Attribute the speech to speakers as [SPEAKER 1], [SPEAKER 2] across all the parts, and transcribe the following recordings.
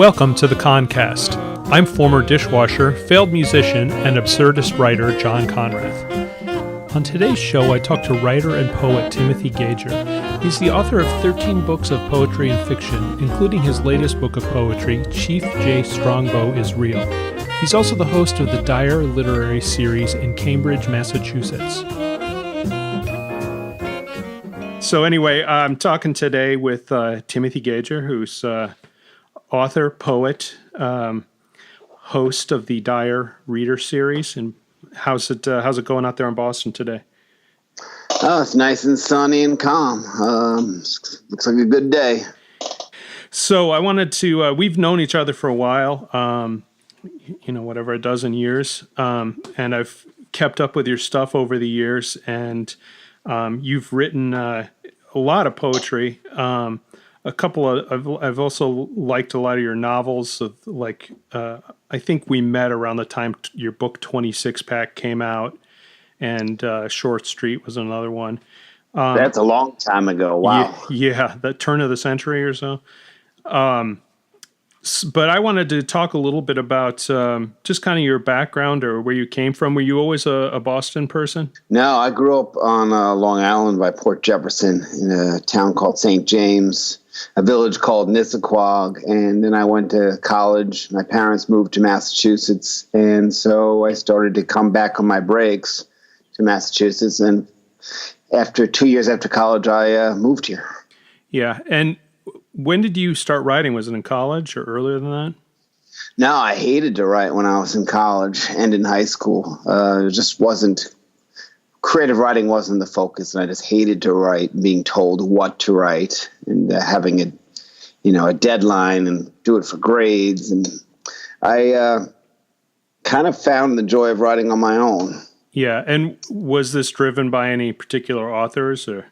[SPEAKER 1] Welcome to the Concast. I'm former dishwasher, failed musician, and absurdist writer John Conrath. On today's show, I talk to writer and poet Timothy Gager. He's the author of 13 books of poetry and fiction, including his latest book of poetry, Chief Jay Strongbow is Real. He's also the host of the Dyer Literary Series in Cambridge, Massachusetts. So anyway, I'm talking today with Timothy Gager, who's author, poet, host of the Dyer Reader Series. And how's it going out there in Boston today?
[SPEAKER 2] Oh, it's nice and sunny and calm. Looks like a good day.
[SPEAKER 1] So I wanted to, we've known each other for a while, whatever, a dozen years. And I've kept up with your stuff over the years. And you've written a lot of poetry. I've also liked a lot of your novels. I think we met around the time your book 26 Pack came out, and Short Street was another one.
[SPEAKER 2] That's a long time ago. Wow.
[SPEAKER 1] Yeah, the turn of the century or so. But I wanted to talk a little bit about just kind of your background or where you came from. Were you always a Boston person?
[SPEAKER 2] No, I grew up on Long Island by Port Jefferson in a town called St. James, a village called Nissaquag, and then I went to college. My parents moved to Massachusetts, and so I started to come back on my breaks to Massachusetts, and after 2 years after college, I moved here.
[SPEAKER 1] Yeah, and when did you start writing? Was it in college or earlier than that?
[SPEAKER 2] No, I hated to write when I was in college and in high school. It just wasn't, creative writing wasn't the focus, and I just hated to write, being told what to write and having a deadline and do it for grades. And I kind of found the joy of writing on my own.
[SPEAKER 1] Yeah, and was this driven by any particular authors or?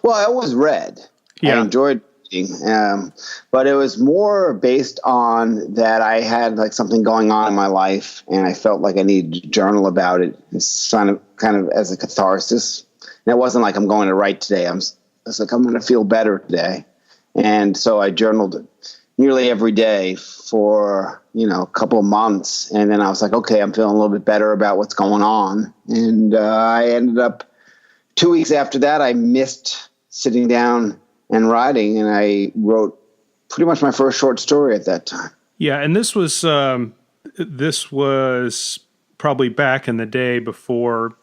[SPEAKER 2] Well, I always read.
[SPEAKER 1] Yeah.
[SPEAKER 2] I enjoyed reading, but it was more based on that I had like something going on in my life, and I felt like I needed to journal about it. It's kind of as a catharsis. And it wasn't like I'm going to write today. I was like, I'm going to feel better today, and so I journaled nearly every day for a couple of months, and then I was like, okay, I'm feeling a little bit better about what's going on, and I ended up 2 weeks after that, I missed sitting down and writing, and I wrote pretty much my first short story at that time.
[SPEAKER 1] Yeah, and this was probably back in the day before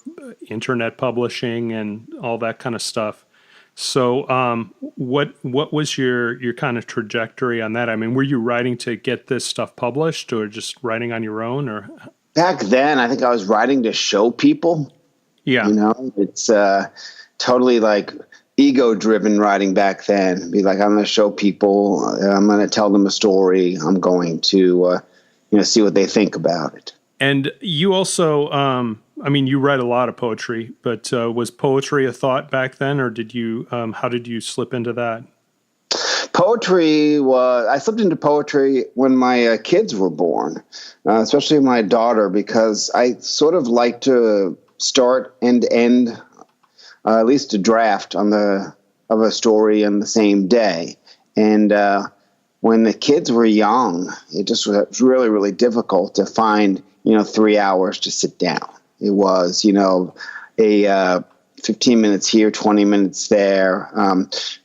[SPEAKER 1] internet publishing and all that kind of stuff. So, what was your kind of trajectory on that? I mean, were you writing to get this stuff published, or just writing on your own? Or
[SPEAKER 2] back then, I think I was writing to show people.
[SPEAKER 1] Yeah,
[SPEAKER 2] it's totally like ego-driven writing back then. Be like, I'm going to show people, I'm going to tell them a story, I'm going to, see what they think about it.
[SPEAKER 1] And you also, you write a lot of poetry, but was poetry a thought back then, or did you? How did you slip into that?
[SPEAKER 2] I slipped into poetry when my kids were born, especially my daughter, because I sort of like to start and end. At least a draft of a story on the same day. And when the kids were young, it just was really, really difficult to find, 3 hours to sit down. It was, a 15 minutes here, 20 minutes there,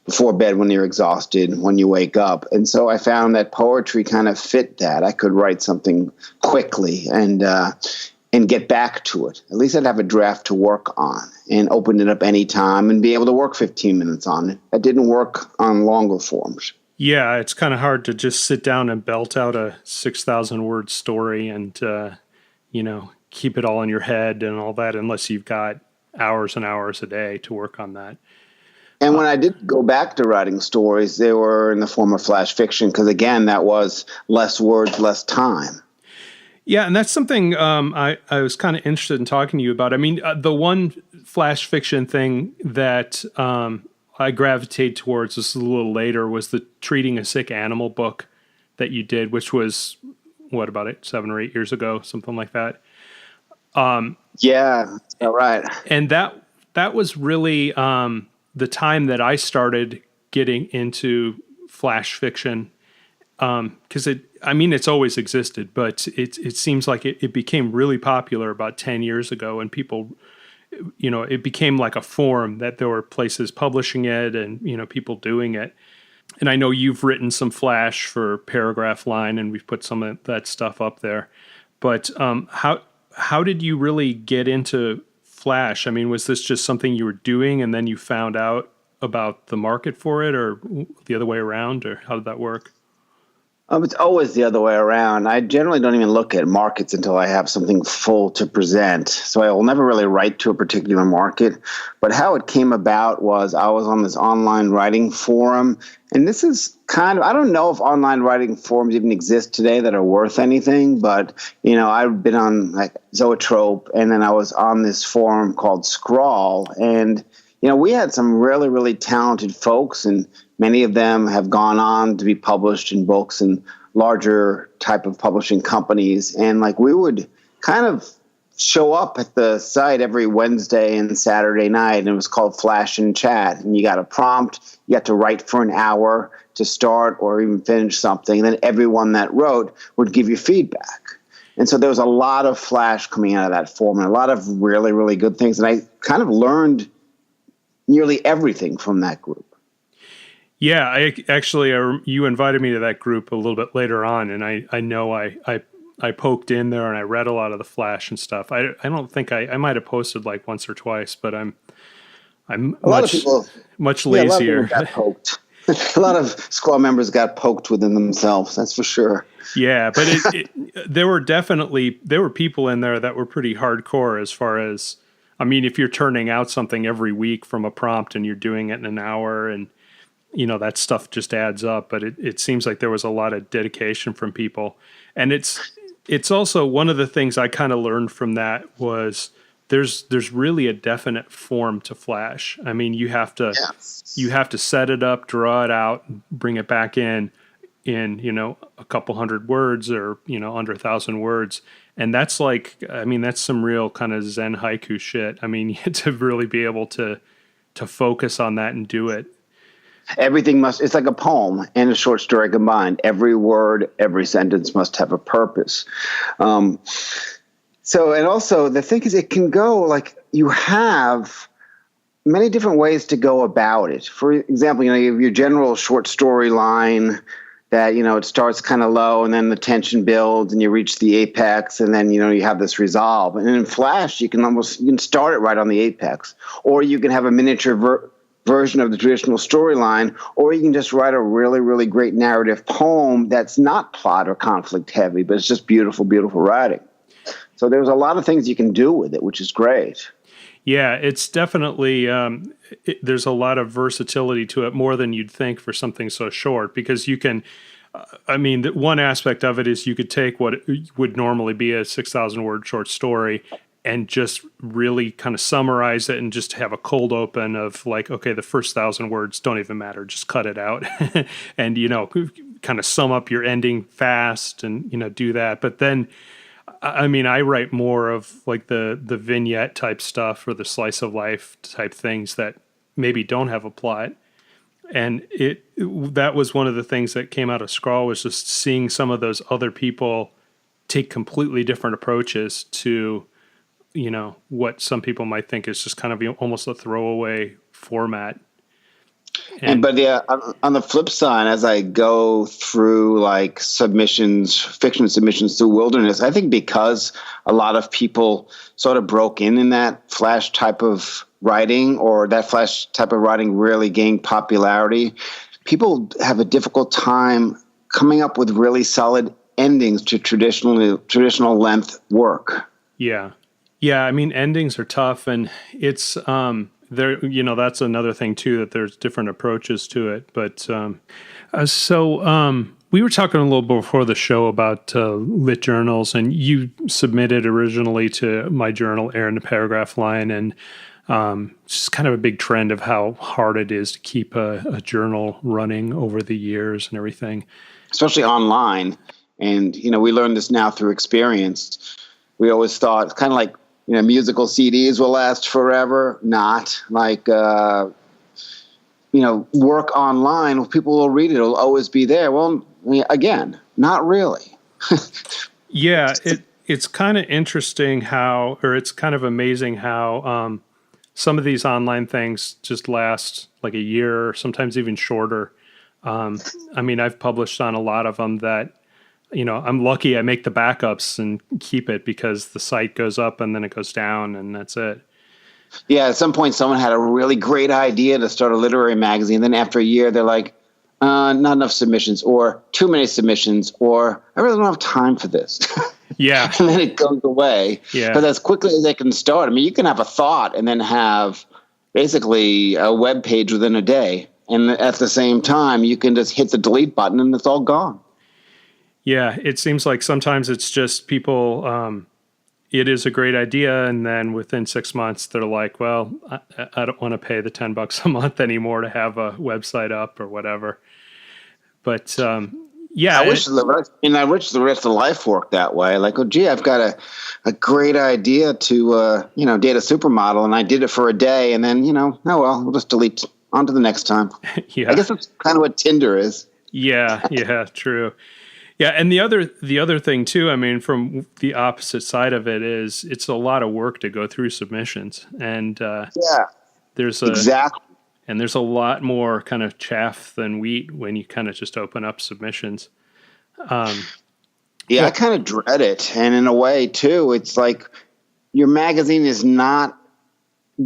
[SPEAKER 2] before bed when you're exhausted, when you wake up. And so I found that poetry kind of fit that. I could write something quickly and get back to it. At least I'd have a draft to work on and open it up anytime and be able to work 15 minutes on it. That didn't work on longer forms.
[SPEAKER 1] Yeah, it's kind of hard to just sit down and belt out a 6,000 word story and, keep it all in your head and all that, unless you've got hours and hours a day to work on that.
[SPEAKER 2] And when I did go back to writing stories, they were in the form of flash fiction, because again, that was less words, less time.
[SPEAKER 1] Yeah, and that's something I was kind of interested in talking to you about. I mean, the one flash fiction thing that I gravitate towards, this is a little later, was the Treating a Sick Animal book that you did, which was, about 7 or 8 years ago, something like that.
[SPEAKER 2] Yeah, that's about right.
[SPEAKER 1] And that was really the time that I started getting into flash fiction. because it's always existed, but it seems like it became really popular about 10 years ago, and people, it became like a forum that there were places publishing it and, people doing it. And I know you've written some Flash for Paragraph Line, and we've put some of that stuff up there. But how did you really get into Flash? I mean, was this just something you were doing and then you found out about the market for it, or the other way around, or how did that work?
[SPEAKER 2] It's always the other way around. I generally don't even look at markets until I have something full to present. So I will never really write to a particular market. But how it came about was I was on this online writing forum. And this is I don't know if online writing forums even exist today that are worth anything. But, I've been on like Zoetrope, and then I was on this forum called Scrawl. And, we had some really, really talented folks, and many of them have gone on to be published in books and larger type of publishing companies. And we would kind of show up at the site every Wednesday and Saturday night, and it was called Flash and Chat. And you got a prompt, you had to write for an hour to start or even finish something. And then everyone that wrote would give you feedback. And so there was a lot of Flash coming out of that forum, and a lot of really, really good things. And I kind of learned nearly everything from that group.
[SPEAKER 1] Yeah, you invited me to that group a little bit later on, and I know I poked in there and I read a lot of the Flash and stuff. I don't think I might have posted like once or twice, but I'm much lazier.
[SPEAKER 2] A lot of people got poked. A lot of Squad members got poked within themselves. That's for sure.
[SPEAKER 1] Yeah, but there were people in there that were pretty hardcore as far as, if you're turning out something every week from a prompt and you're doing it in an hour, and that stuff just adds up. But it seems like there was a lot of dedication from people. And it's also one of the things I kind of learned from that was there's really a definite form to Flash. I mean, you have to set it up, draw it out, bring it back in a couple hundred words or, under 1,000 words. And that's that's some real kind of Zen haiku shit. I mean, you have to really be able to focus on that and do it.
[SPEAKER 2] It's like a poem and a short story combined. Every word, every sentence must have a purpose. And also the thing is, it can go you have many different ways to go about it. For example, you have your general short story line that, it starts kind of low and then the tension builds and you reach the apex, and then, you have this resolve. And in Flash, you can start it right on the apex, or you can have a miniature version of the traditional storyline, or you can just write a really, really great narrative poem that's not plot or conflict heavy, but it's just beautiful, beautiful writing. So there's a lot of things you can do with it, which is great.
[SPEAKER 1] Yeah, it's definitely, there's a lot of versatility to it, more than you'd think for something so short, because you can, one aspect of it is you could take what would normally be a 6,000 word short story and just really kind of summarize it and just have a cold open of okay, the first 1,000 words don't even matter, just cut it out and, kind of sum up your ending fast and, do that. But then, I write more of the vignette type stuff or the slice of life type things that maybe don't have a plot. And that was one of the things that came out of Scrawl, was just seeing some of those other people take completely different approaches to, what some people might think is just kind of almost a throwaway format.
[SPEAKER 2] But on the flip side, as I go through fiction submissions to Wilderness, I think because a lot of people sort of broke in that Flash type of writing, or that Flash type of writing really gained popularity, people have a difficult time coming up with really solid endings to traditional length work.
[SPEAKER 1] Yeah. Yeah, endings are tough, and it's there. That's another thing too, that there's different approaches to it. But we were talking a little before the show about lit journals, and you submitted originally to my journal, Aaron the Paragraph Line, and it's just kind of a big trend of how hard it is to keep a journal running over the years and everything,
[SPEAKER 2] especially online. And we learned this now through experience. We always thought it's kind of like, musical CDs will last forever. Not work online. People will read it. It'll always be there. Well, I mean, again, not really.
[SPEAKER 1] Yeah, it's kind of interesting how, or it's kind of amazing how some of these online things just last like a year, or sometimes even shorter. I mean, I've published on a lot of them that, I'm lucky I make the backups and keep it because the site goes up and then it goes down and that's it.
[SPEAKER 2] Yeah, at some point, someone had a really great idea to start a literary magazine. Then after a year, they're like, not enough submissions, or too many submissions, or I really don't have time for this.
[SPEAKER 1] Yeah.
[SPEAKER 2] And then it goes away.
[SPEAKER 1] Yeah.
[SPEAKER 2] But as quickly as they can start, I mean, you can have a thought and then have basically a web page within a day. And at the same time, you can just hit the delete button and it's all gone.
[SPEAKER 1] Yeah, it seems like sometimes it's just people, it is a great idea. And then within 6 months, they're like, well, I don't want to pay the $10 a month anymore to have a website up or whatever. But yeah.
[SPEAKER 2] I wish the rest of life worked that way. Like, oh, gee, I've got a great idea to, date a supermodel. And I did it for a day. And then, oh, well, we'll just delete on to the next time.
[SPEAKER 1] Yeah.
[SPEAKER 2] I guess that's kind of what Tinder is.
[SPEAKER 1] Yeah, true. Yeah, and the other thing too, I mean, from the opposite side of it is it's a lot of work to go through submissions, and there's a lot more kind of chaff than wheat when you kind of just open up submissions.
[SPEAKER 2] I kind of dread it, and in a way too, it's like your magazine is not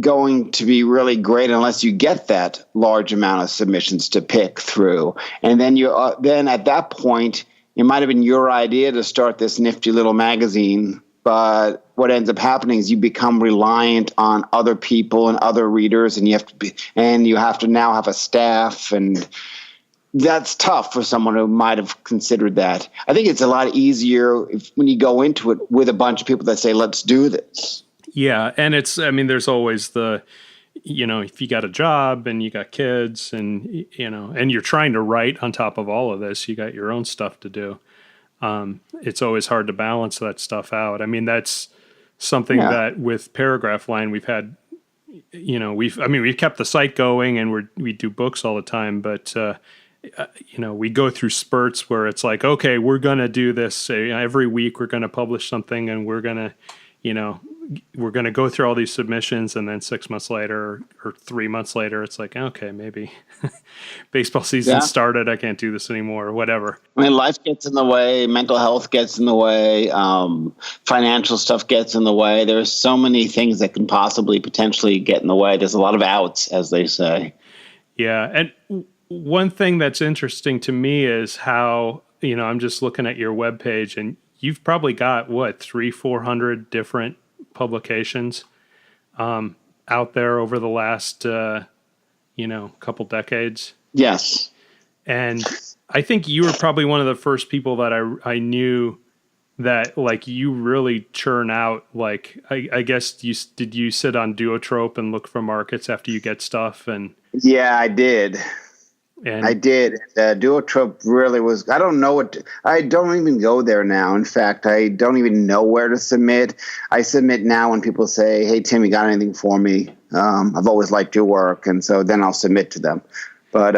[SPEAKER 2] going to be really great unless you get that large amount of submissions to pick through, and then then at that point. It might have been your idea to start this nifty little magazine, but what ends up happening is you become reliant on other people and other readers, and you have to now have a staff, and that's tough for someone who might have considered that. I think it's a lot easier when you go into it with a bunch of people that say, "Let's do this."
[SPEAKER 1] Yeah, and there's always the, if you got a job and you got kids and, and you're trying to write on top of all of this, you got your own stuff to do. It's always hard to balance that stuff out. I mean, that's something that with Paragraph Line, we've had, we've kept the site going and we do books all the time, but, we go through spurts where it's like, okay, we're going to do this every week. We're going to publish something and we're going to go through all these submissions, and then 6 months later or 3 months later, it's like, okay, maybe baseball season started. I can't do this anymore or whatever.
[SPEAKER 2] I mean, life gets in the way, mental health gets in the way, financial stuff gets in the way. There's so many things that can potentially get in the way. There's a lot of outs, as they say. Yeah.
[SPEAKER 1] And one thing that's interesting to me is how, I'm just looking at your webpage and you've probably got 300-400 different publications out there over the last couple decades.
[SPEAKER 2] Yes.
[SPEAKER 1] And I think you were probably one of the first people that I knew that like you really churn out, like I guess did you sit on Duotrope and look for markets after you get stuff? And
[SPEAKER 2] yeah, I did.
[SPEAKER 1] And
[SPEAKER 2] I did. Duotrope really was. I don't even go there now. In fact, I don't even know where to submit. I submit now when people say, "Hey, Tim, you got anything for me?" I've always liked your work, and so then I'll submit to them. But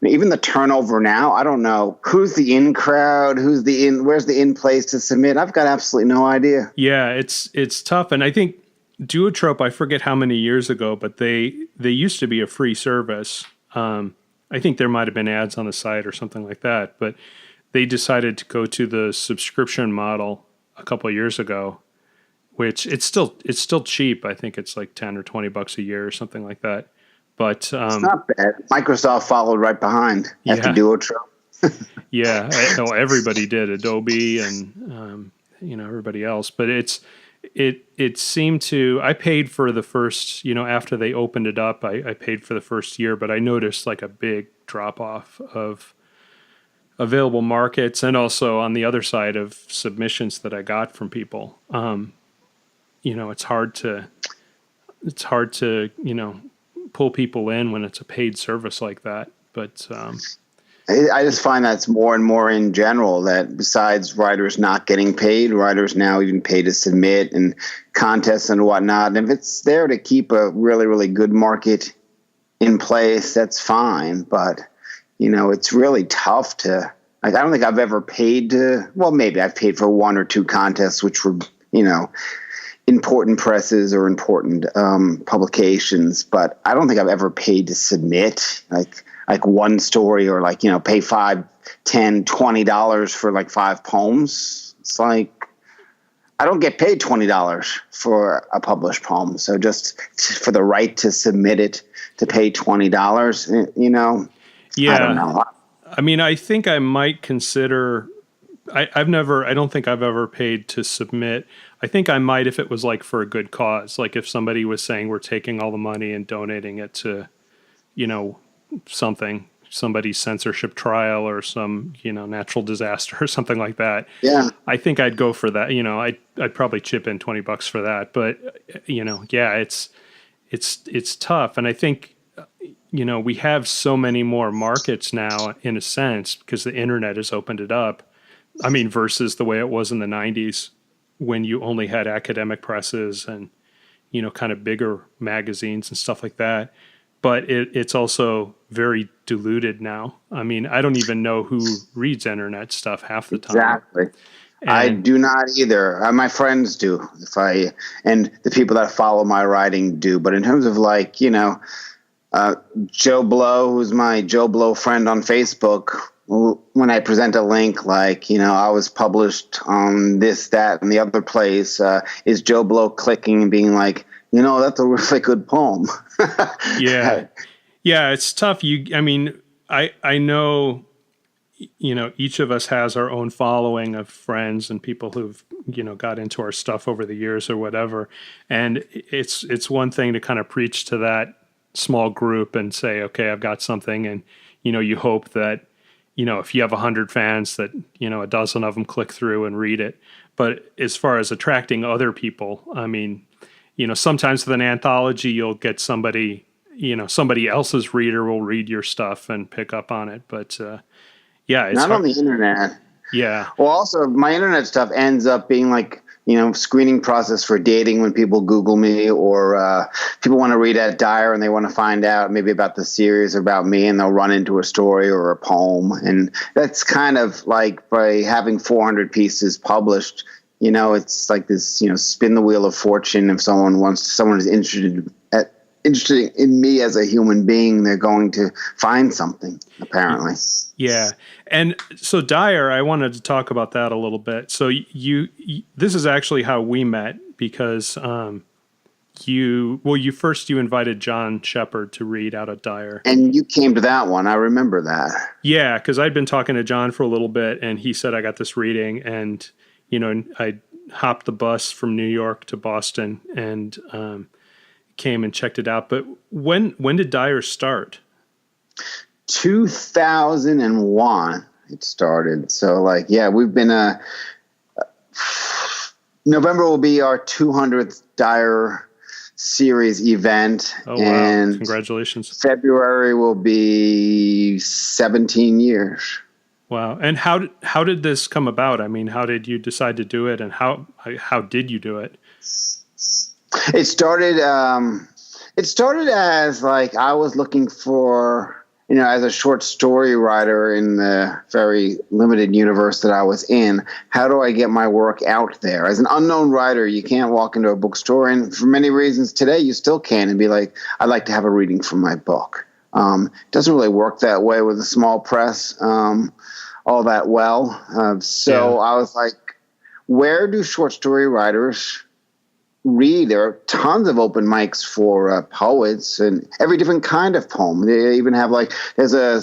[SPEAKER 2] even the turnover now, I don't know who's the in crowd, where's the in place to submit. I've got absolutely no idea.
[SPEAKER 1] Yeah, it's tough, and I think Duotrope. I forget how many years ago, but they used to be a free service. I think there might have been ads on the site or something like that, but they decided to go to the subscription model a couple of years ago, which it's still cheap. I think it's like $10 or $20 a year or something like that. But
[SPEAKER 2] it's not bad. Microsoft followed right behind after Duotrope.
[SPEAKER 1] Yeah, everybody did. Adobe and everybody else, but it seemed to. I paid for the first, after they opened it up, I paid for the first year, but I noticed like a big drop off of available markets, and also on the other side of submissions that I got from people. It's hard to pull people in when it's a paid service like that. But
[SPEAKER 2] I just find that's more and more in general, that besides writers not getting paid, writers now even pay to submit and contests and whatnot. And if it's there to keep a really, really good market in place, that's fine. But, it's really tough to Like, I don't think I've ever paid to, well, maybe I've paid for one or two contests, which were, important presses or important publications, but I don't think I've ever paid to submit like one story or like, pay $5, $10, $20 for like 5 poems. It's like, I don't get paid $20 for a published poem. So just for the right to submit it, to pay $20,
[SPEAKER 1] Yeah.
[SPEAKER 2] I don't know.
[SPEAKER 1] I mean, I think I might consider, I don't think I've ever paid to submit. I think I might if it was like for a good cause. Like if somebody was saying we're taking all the money and donating it to, somebody's censorship trial or some, natural disaster or something like that.
[SPEAKER 2] Yeah.
[SPEAKER 1] I think I'd go for that. I'd probably chip in $20 for that. But, yeah, it's tough. And I think, we have so many more markets now in a sense because the internet has opened it up. I mean, versus the way it was in the 90s when you only had academic presses and, kind of bigger magazines and stuff like that. But it's also very diluted now. I mean, I don't even know who reads internet stuff half the time.
[SPEAKER 2] Exactly. I do not either. My friends do. And the people that follow my writing do. But in terms of like, Joe Blow, who's my Joe Blow friend on Facebook, when I present a link like, I was published on this, that, and the other place, is Joe Blow clicking and being like, that's a really good poem.
[SPEAKER 1] Yeah. Yeah, it's tough. I know, each of us has our own following of friends and people who've, got into our stuff over the years or whatever. And it's one thing to kind of preach to that small group and say, okay, I've got something. And, you hope that, if you have 100 fans that, a dozen of them click through and read it. But as far as attracting other people, I mean, sometimes with an anthology, you'll get somebody else's reader will read your stuff and pick up on it. But, yeah, it's
[SPEAKER 2] not on the internet.
[SPEAKER 1] Yeah.
[SPEAKER 2] Well, also my internet stuff ends up being like, screening process for dating when people Google me or people want to read at Dyer and they want to find out maybe about the series or about me and they'll run into a story or a poem. And that's kind of like by having 400 pieces published, it's like this, spin the wheel of fortune. If someone is interested in me as a human being, they're going to find something, apparently.
[SPEAKER 1] Yeah. And so Dyer, I wanted to talk about that a little bit. So you this is actually how we met because you invited John Shepard to read out at Dyer.
[SPEAKER 2] And you came to that one. I remember that.
[SPEAKER 1] Yeah, because I'd been talking to John for a little bit and he said I got this reading and, I hopped the bus from New York to Boston and came and checked it out. But when did Dyer start?
[SPEAKER 2] 2001 it started. So we've been November will be our 200th Dyer series event.
[SPEAKER 1] Oh, wow.
[SPEAKER 2] And
[SPEAKER 1] congratulations.
[SPEAKER 2] February will be 17 years.
[SPEAKER 1] Wow. And how did this come about? I mean, how did you decide to do it and how did you do it?
[SPEAKER 2] It started as I was looking for, as a short story writer in the very limited universe that I was in, how do I get my work out there? As an unknown writer, you can't walk into a bookstore, and for many reasons today, you still can, and be like, I'd like to have a reading from my book. It doesn't really work that way with a small press all that well. So I was like, where do short story writers read? There are tons of open mics for poets and every different kind of poem. They even have there's a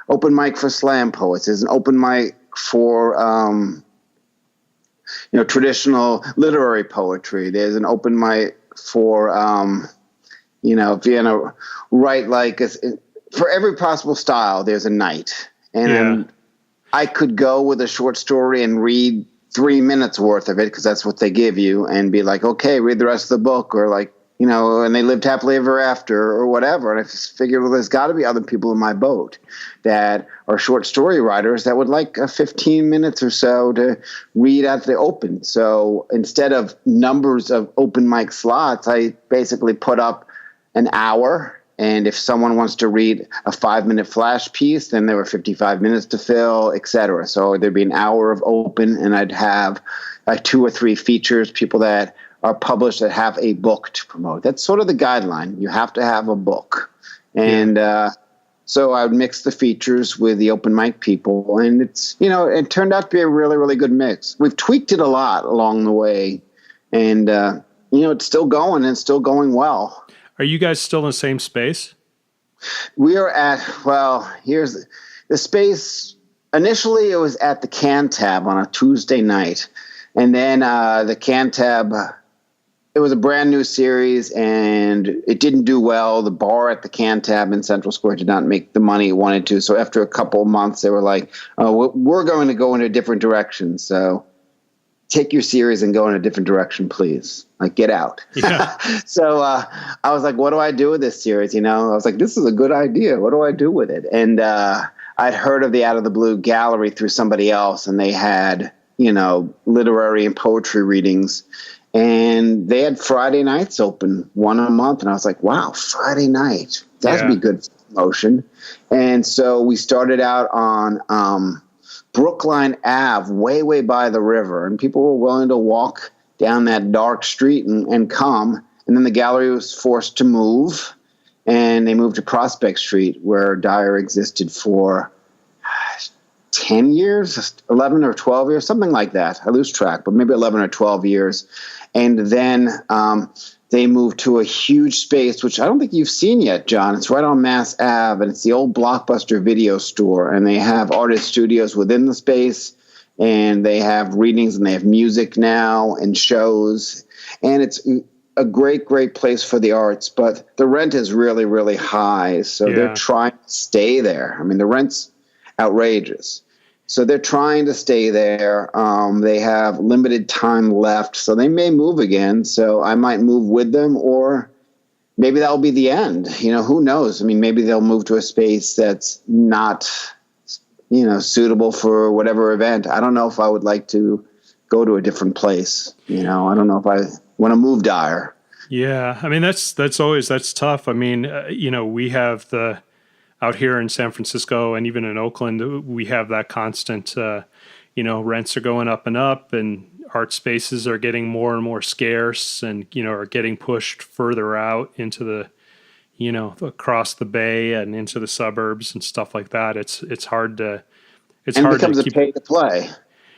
[SPEAKER 2] open mic for slam poets. There's an open mic for traditional literary poetry. There's an open mic for if you want to write for every possible style. There's a night, and I could go with a short story and read 3 minutes worth of it because that's what they give you and be like, okay, read the rest of the book, or and they lived happily ever after or whatever. And I just figured, well, there's got to be other people in my boat that are short story writers that would like 15 minutes or so to read at the open. So instead of numbers of open mic slots, I basically put up an hour And if someone wants to read a 5-minute flash piece, then there were 55 minutes to fill, etc. So there'd be an hour of open, and I'd have 2 or 3 features, people that are published that have a book to promote. That's sort of the guideline. You have to have a book. And so I would mix the features with the open mic people. And it's, it turned out to be a really, really good mix. We've tweaked it a lot along the way. And, it's still going and still going well.
[SPEAKER 1] Are you guys still in the same space?
[SPEAKER 2] We are here's the space. Initially, it was at the Cantab on a Tuesday night. And then the Cantab, it was a brand new series and it didn't do well. The bar at the Cantab in Central Square did not make the money it wanted to. So after a couple of months, they were like, oh, we're going to go in a different direction. So take your series and go in a different direction, please. Like, get out.
[SPEAKER 1] Yeah.
[SPEAKER 2] So I was like, what do I do with this series? I was like, this is a good idea. What do I do with it? And I'd heard of the Out of the Blue gallery through somebody else, and they had, literary and poetry readings. And they had Friday nights open, one a month. And I was like, wow, Friday night. That would be good promotion. And so we started out on Brookline Ave, way by the river, and people were willing to walk down that dark street and come. And then the gallery was forced to move, and they moved to Prospect Street, where Dyer existed for 10 years, 11 or 12 years, something like that. I lose track, but maybe 11 or 12 years. And then they moved to a huge space, which I don't think you've seen yet, John. It's right on Mass Ave, and it's the old Blockbuster video store. And they have artist studios within the space, and they have readings, and they have music now and shows. And it's a great place for the arts, but the rent is really, really high. So they're trying to stay there. I mean, the rent's outrageous. So they're trying to stay there. They have limited time left, so they may move again. So I might move with them, or maybe that'll be the end. Who knows? I mean, maybe they'll move to a space that's not, suitable for whatever event. I don't know if I would like to go to a different place. I don't know if I want to move Dyer.
[SPEAKER 1] Yeah. I mean, that's tough. I mean, we have out here in San Francisco and even in Oakland, we have that constant, rents are going up and up, and art spaces are getting more and more scarce, and, are getting pushed further out into the, across the bay and into the suburbs and stuff like that. It's hard to,
[SPEAKER 2] it becomes a pay to play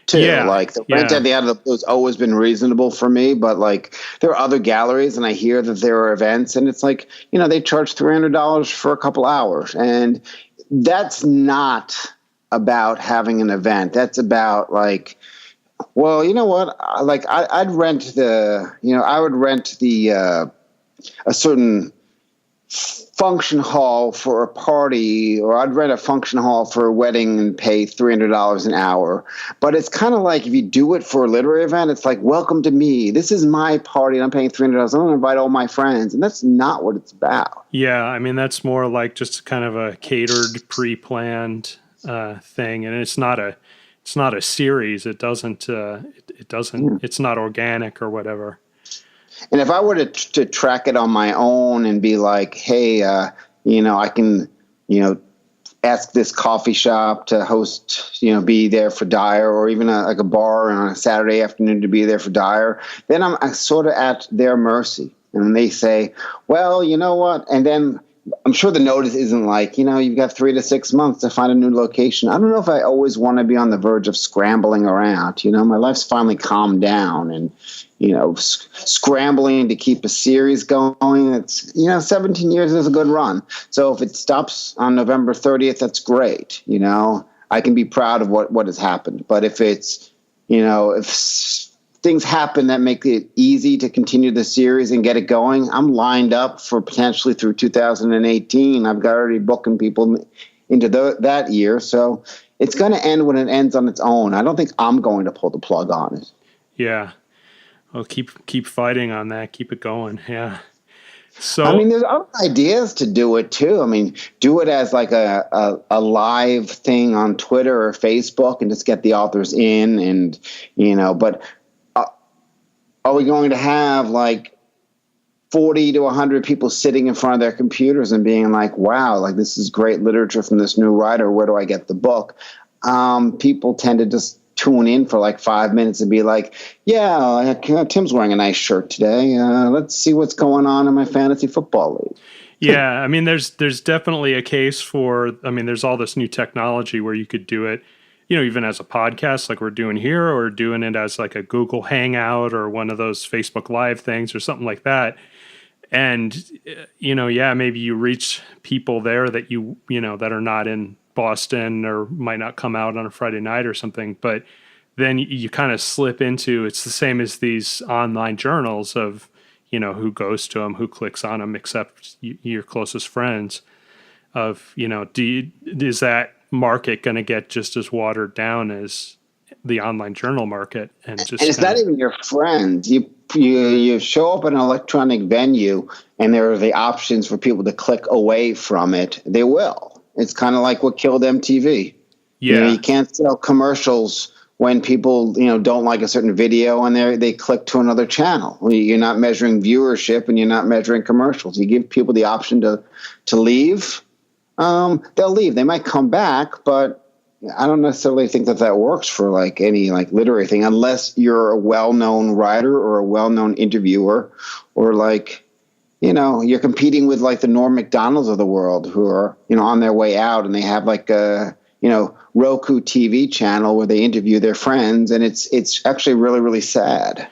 [SPEAKER 2] too.
[SPEAKER 1] Yeah,
[SPEAKER 2] like the rent at the Out of the Blue has always been reasonable for me, but like there are other galleries, and I hear that there are events, and it's like, they charge $300 for a couple hours, and that's not about having an event. That's about like, well, you know what? Like I'd rent I would rent a certain function hall for a party, or I'd rent a function hall for a wedding and pay $300 an hour. But it's kind of like if you do it for a literary event, it's like, welcome to me. This is my party and I'm paying $300. I'm going to invite all my friends. And that's not what it's about.
[SPEAKER 1] Yeah. I mean, that's more like just kind of a catered, pre-planned thing. And it's not a series. It doesn't, it's not organic or whatever.
[SPEAKER 2] And if I were to track it on my own and be like, hey, I can, ask this coffee shop to host, be there for Dyer, or even like a bar on a Saturday afternoon to be there for Dyer, then I'm sort of at their mercy. And they say, well, you know what? And then I'm sure the notice isn't like, you've got 3 to 6 months to find a new location. I don't know if I always want to be on the verge of scrambling around. My life's finally calmed down, and, scrambling to keep a series going. It's, 17 years is a good run. So if it stops on November 30th, that's great. I can be proud of what has happened. But if it's, if things happen that make it easy to continue the series and get it going, I'm lined up for potentially through 2018. I've got already booking people into that year. So it's going to end when it ends on its own. I don't think I'm going to pull the plug on it.
[SPEAKER 1] Yeah. Well, keep fighting on that. Keep it going. Yeah. So
[SPEAKER 2] I mean, there's other ideas to do it too. I mean, do it as like a live thing on Twitter or Facebook and just get the authors in, and but are we going to have like 40 to 100 people sitting in front of their computers and being like, wow, like this is great literature from this new writer. Where do I get the book? People tend to just tune in for like 5 minutes and be like, yeah, Tim's wearing a nice shirt today. Let's see what's going on in my fantasy football league.
[SPEAKER 1] Yeah, I mean, there's definitely a case for, I mean, there's all this new technology where you could do it, even as a podcast like we're doing here, or doing it as like a Google Hangout or one of those Facebook Live things or something like that. And, yeah, maybe you reach people there that that are not in Boston or might not come out on a Friday night or something. But then you kind of slip into, it's the same as these online journals of, who goes to them, who clicks on them, except your closest friends. Of, is that market going to get just as watered down as the online journal market? And it's
[SPEAKER 2] not even your friends. You show up in an electronic venue and there are the options for people to click away from it. They will. It's kind of like what killed MTV.
[SPEAKER 1] Yeah.
[SPEAKER 2] You can't sell commercials when people, don't like a certain video and they click to another channel. You're not measuring viewership and you're not measuring commercials. You give people the option to leave. They'll leave. They might come back, but I don't necessarily think that works for like any like literary thing, unless you're a well-known writer or a well-known interviewer, or like, you're competing with like the Norm Macdonalds of the world who are, on their way out, and they have like a, Roku TV channel where they interview their friends, and it's actually really, really sad.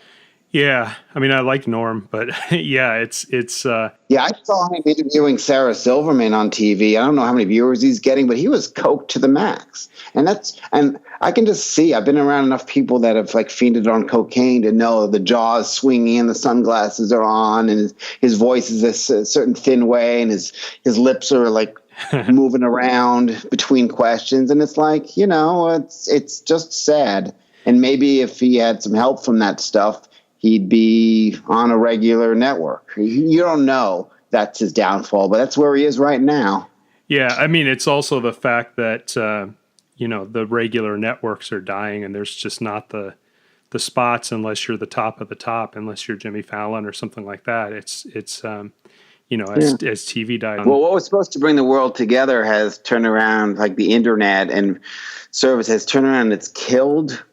[SPEAKER 1] Yeah, I mean, I like Norm, but yeah, it's.
[SPEAKER 2] Yeah, I saw him interviewing Sarah Silverman on TV. I don't know how many viewers he's getting, but he was coked to the max, and I can just see. I've been around enough people that have like fiended on cocaine to know the jaws swinging and the sunglasses are on, and his voice is a certain thin way, and his lips are like moving around between questions, and it's like it's just sad. And maybe if he had some help from that stuff, he'd be on a regular network. You don't know. That's his downfall, but that's where he is right now.
[SPEAKER 1] Yeah, I mean, it's also the fact that the regular networks are dying, and there's just not the spots unless you're the top of the top, unless you're Jimmy Fallon or something like that. It's as TV died.
[SPEAKER 2] Well, what was supposed to bring the world together has turned around, like the internet and service has turned around. It's killed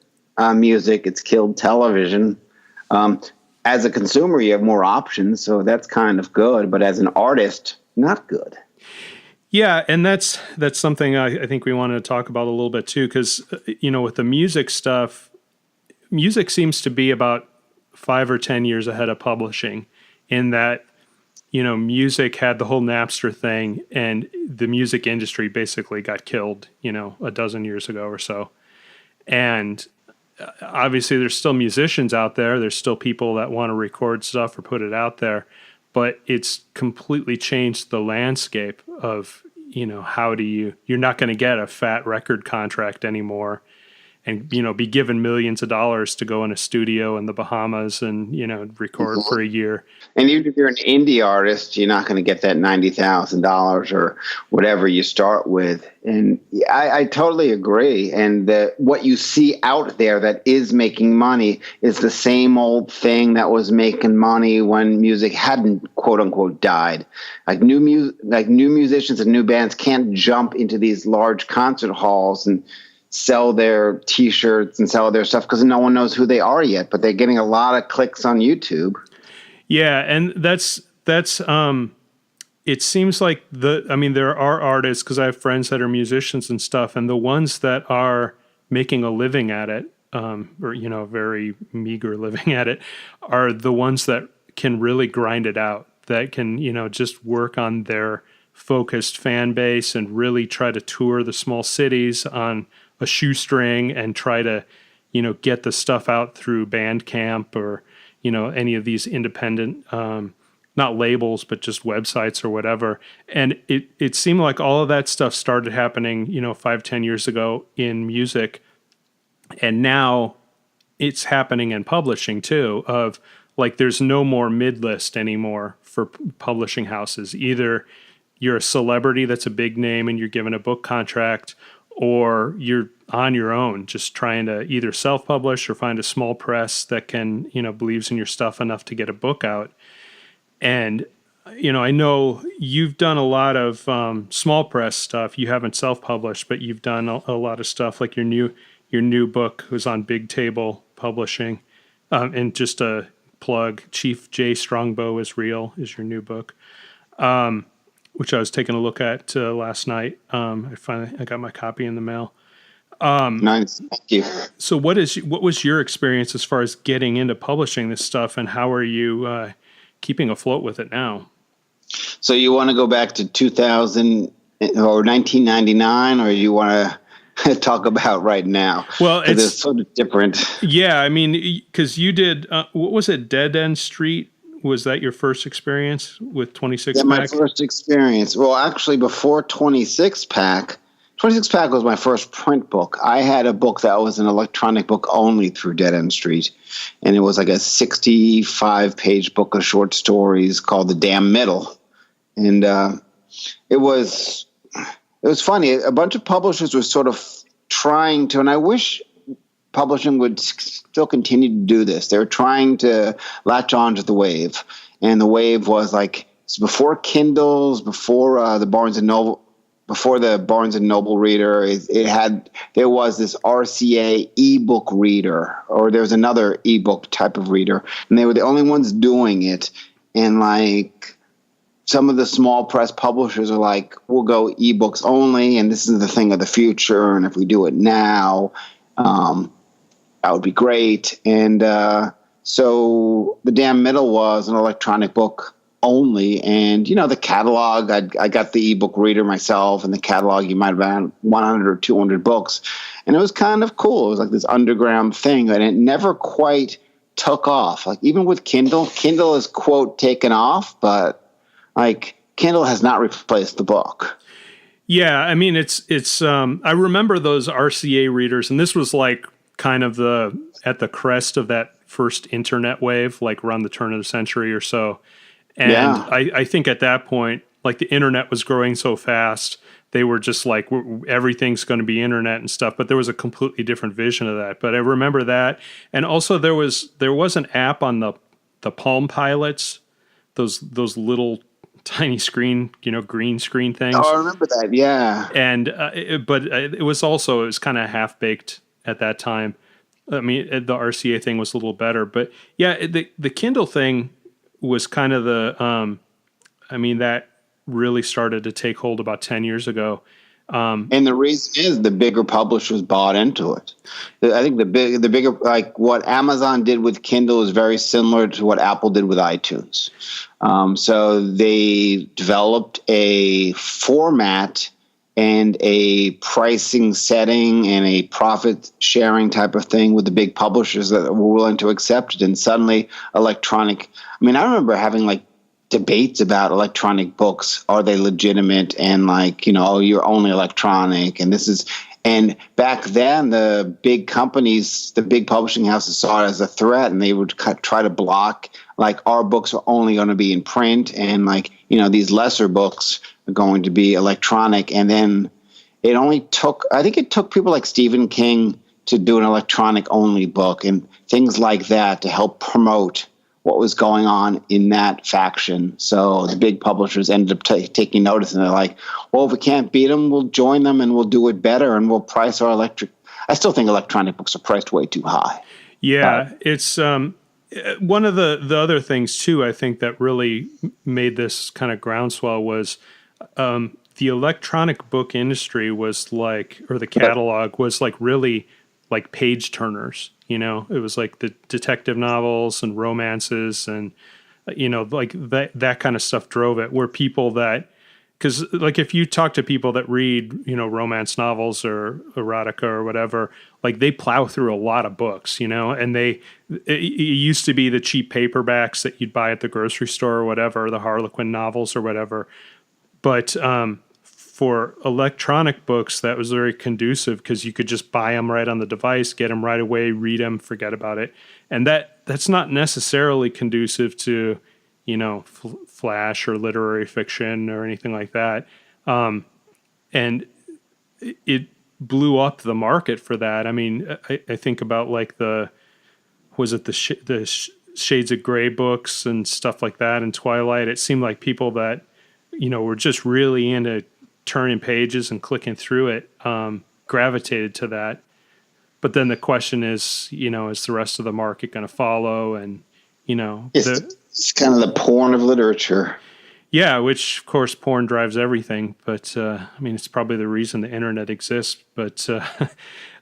[SPEAKER 2] music. It's killed television. As a consumer, you have more options, so that's kind of good. But as an artist, not good.
[SPEAKER 1] Yeah, and that's something I think we wanted to talk about a little bit too, because with the music stuff, music seems to be about 5 or 10 years ahead of publishing, in that music had the whole Napster thing, and the music industry basically got killed, a dozen years ago or so, and obviously there's still musicians out there. There's still people that want to record stuff or put it out there, but it's completely changed the landscape of, how do you're not going to get a fat record contract anymore and, be given millions of dollars to go in a studio in the Bahamas and, record for a year.
[SPEAKER 2] And even if you're an indie artist, you're not going to get that $90,000 or whatever you start with. And I totally agree. And what you see out there that is making money is the same old thing that was making money when music hadn't, quote unquote, died. Like new musicians and new bands can't jump into these large concert halls and sell their T-shirts and sell their stuff because no one knows who they are yet, but they're getting a lot of clicks on YouTube.
[SPEAKER 1] Yeah, and that's it seems like there are artists, because I have friends that are musicians and stuff, and the ones that are making a living at it, or very meager living at it, are the ones that can really grind it out, that can just work on their focused fan base and really try to tour the small cities on a shoestring and try to, get the stuff out through Bandcamp or, any of these independent, not labels, but just websites or whatever. And it seemed like all of that stuff started happening, 5-10 years ago in music. And now it's happening in publishing too, of like, there's no more mid-list anymore for publishing houses. Either you're a celebrity that's a big name and you're given a book contract, or you're on your own, just trying to either self-publish or find a small press that can, believes in your stuff enough to get a book out. And, I know you've done a lot of small press stuff. You haven't self-published, but you've done a lot of stuff. Like your new book was on Big Table Publishing. And just a plug, Chief Jay Strongbow is Real is your new book, which I was taking a look at last night. I got my copy in the mail.
[SPEAKER 2] Nice. Thank you.
[SPEAKER 1] So what was your experience as far as getting into publishing this stuff, and how are you keeping afloat with it now?
[SPEAKER 2] So you want to go back to 2000 or 1999, or you want to talk about right now?
[SPEAKER 1] Well, it's
[SPEAKER 2] sort of different.
[SPEAKER 1] Yeah, I mean, because you did, what was it, Dead End Street? Was that your first experience with 26 Pack?
[SPEAKER 2] My first experience. Well, actually, before 26 Pack, 26 Pack was my first print book. I had a book that was an electronic book only through Dead End Street, and it was like a 65-page book of short stories called The Damn Middle. And it was funny. A bunch of publishers were sort of trying to, and I wish publishing would still continue to do this. They were trying to latch on to the wave, and the wave was like before Kindles, before the Barnes and Noble. Before the Barnes and Noble reader, there was this RCA ebook reader, or there was another ebook type of reader, and they were the only ones doing it. And like some of the small press publishers are like, we'll go ebooks only, and this is the thing of the future. And if we do it now, that would be great. And so the Damn Middle was an electronic book only, and the catalog, I got the ebook reader myself, and the catalog you might have had 100 or 200 books, and it was kind of cool. It was like this underground thing, and it never quite took off. Like even with Kindle is quote taken off, but like Kindle has not replaced the book.
[SPEAKER 1] Yeah, I mean it's I remember those RCA readers, and this was like kind of at the crest of that first internet wave, like around the turn of the century or so. And yeah. I think at that point, like the internet was growing so fast, they were just like, everything's going to be internet and stuff. But there was a completely different vision of that. But I remember that. And also there was an app on the Palm Pilots, those little tiny screen, green screen things.
[SPEAKER 2] Oh, I remember that. Yeah.
[SPEAKER 1] And it was kind of half baked at that time. I mean, the RCA thing was a little better. But yeah, the Kindle thing was kind of that really started to take hold about 10 years ago.
[SPEAKER 2] And the reason is the bigger publishers bought into it. I think the bigger, like what Amazon did with Kindle is very similar to what Apple did with iTunes. So they developed a format and a pricing setting and a profit sharing type of thing with the big publishers that were willing to accept it. And suddenly I remember having like debates about electronic books. Are they legitimate? And like, you're only electronic. And back then the big companies, the big publishing houses saw it as a threat, and they would try to block, like, our books are only going to be in print, and like, these lesser books are going to be electronic. And then I think it took people like Stephen King to do an electronic only book and things like that to help promote what was going on in that faction. So the big publishers ended up taking notice, and they're like, well, if we can't beat them, we'll join them and we'll do it better, and we'll price our I still think electronic books are priced way too high.
[SPEAKER 1] Yeah, it's one of the other things too, I think that really made this kind of groundswell was the electronic book industry was like, or the catalog was like really like page turners. It was like the detective novels and romances and, like that kind of stuff drove it, where people that, because like if you talk to people that read, romance novels or erotica or whatever, like they plow through a lot of books, and it used to be the cheap paperbacks that you'd buy at the grocery store or whatever, the Harlequin novels or whatever. But for electronic books, that was very conducive because you could just buy them right on the device, get them right away, read them, forget about it. And that's not necessarily conducive to, flash or literary fiction or anything like that. And it blew up the market for that. I mean, I think about like the Shades of Grey books and stuff like that, and Twilight. It seemed like people that, were just really into turning pages and clicking through it, gravitated to that. But then the question is, is the rest of the market going to follow? And,
[SPEAKER 2] it's kind of the porn of literature.
[SPEAKER 1] Yeah, which of course porn drives everything, but it's probably the reason the internet exists. But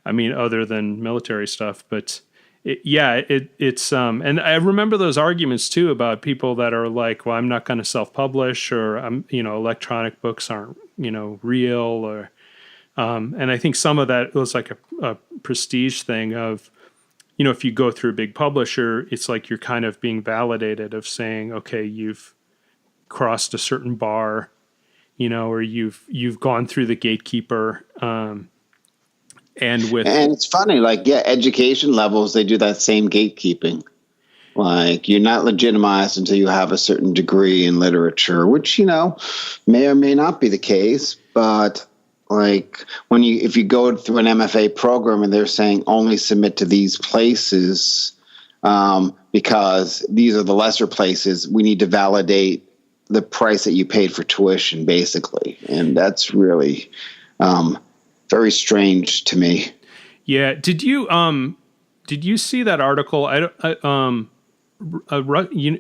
[SPEAKER 1] other than military stuff. But it's and I remember those arguments too about people that are like, well, I'm not going to self-publish, or electronic books aren't real, or and I think some of that was like a prestige thing of, if you go through a big publisher, it's like you're kind of being validated of saying, okay, you've crossed a certain bar, or you've gone through the gatekeeper. And it's
[SPEAKER 2] funny, education levels, they do that same gatekeeping. Like, you're not legitimized until you have a certain degree in literature, which, may or may not be the case. But if you go through an MFA program and they're saying only submit to these places, because these are the lesser places, we need to validate the price that you paid for tuition, basically. And that's really very strange to me.
[SPEAKER 1] Yeah. Did you see that article?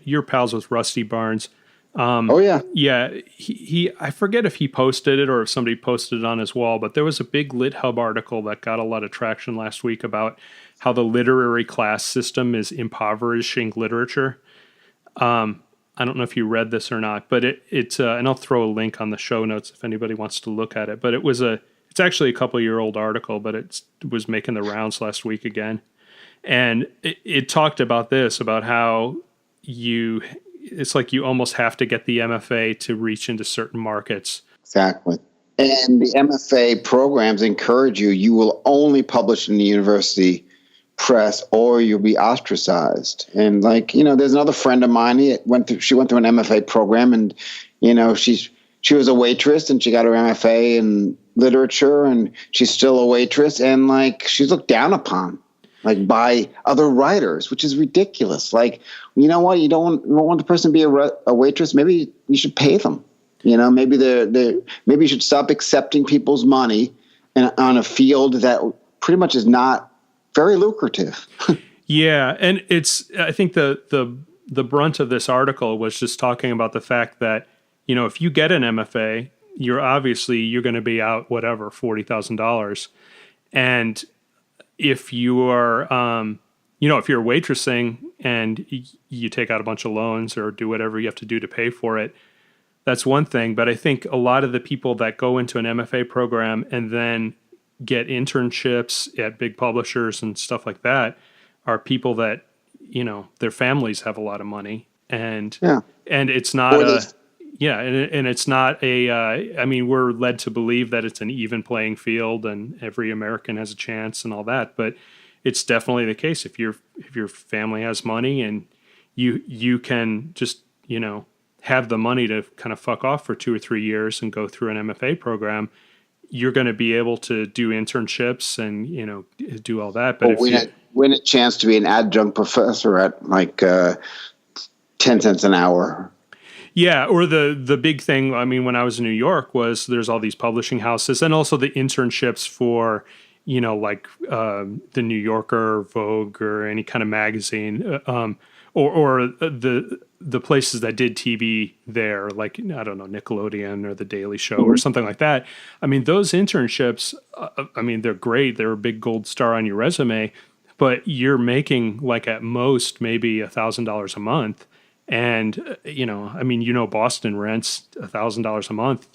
[SPEAKER 1] Your pals with Rusty Barnes.
[SPEAKER 2] Oh yeah.
[SPEAKER 1] Yeah. He I forget if he posted it or if somebody posted it on his wall, but there was a big LitHub article that got a lot of traction last week about how the literary class system is impoverishing literature. I don't know if you read this or not, but it's and I'll throw a link on the show notes if anybody wants to look at it. But it's actually a couple-year-old article, but it was making the rounds last week again, and it talked about how it's like you almost have to get the MFA to reach into certain markets.
[SPEAKER 2] Exactly. And the MFA programs encourage you will only publish in the university press or you'll be ostracized. And there's another friend of mine, she went through an MFA program, and she was a waitress and she got her MFA in literature, and she's still a waitress, and she's looked down upon by other writers, which is ridiculous. You know what? You don't want the person to be a waitress. Maybe you should pay them. Maybe maybe you should stop accepting people's money on a field that pretty much is not very lucrative.
[SPEAKER 1] Yeah, and I think the brunt of this article was just talking about the fact that, if you get an MFA, you're going to be out whatever $40,000, and if you are if you're waitressing and you take out a bunch of loans or do whatever you have to do to pay for it, that's one thing. But I think a lot of the people that go into an MFA program and then get internships at big publishers and stuff like that are people that, their families have a lot of money, and it's not and it's not we're led to believe that it's an even playing field and every American has a chance and all that, but it's definitely the case. If your family has money and you can just, have the money to kind of fuck off for 2 or 3 years and go through an MFA program, you're going to be able to do internships and, do all that. But
[SPEAKER 2] win a chance to be an adjunct professor at 10 cents an hour.
[SPEAKER 1] Yeah. Or the big thing, when I was in New York, was there's all these publishing houses and also the internships for, the New Yorker, Vogue, or any kind of magazine, or the places that did TV there, like, I don't know, Nickelodeon or The Daily Show or something like that. Those internships, they're great. They're a big gold star on your resume, but you're making at most maybe $1,000 a month. And, Boston rents $1,000 a month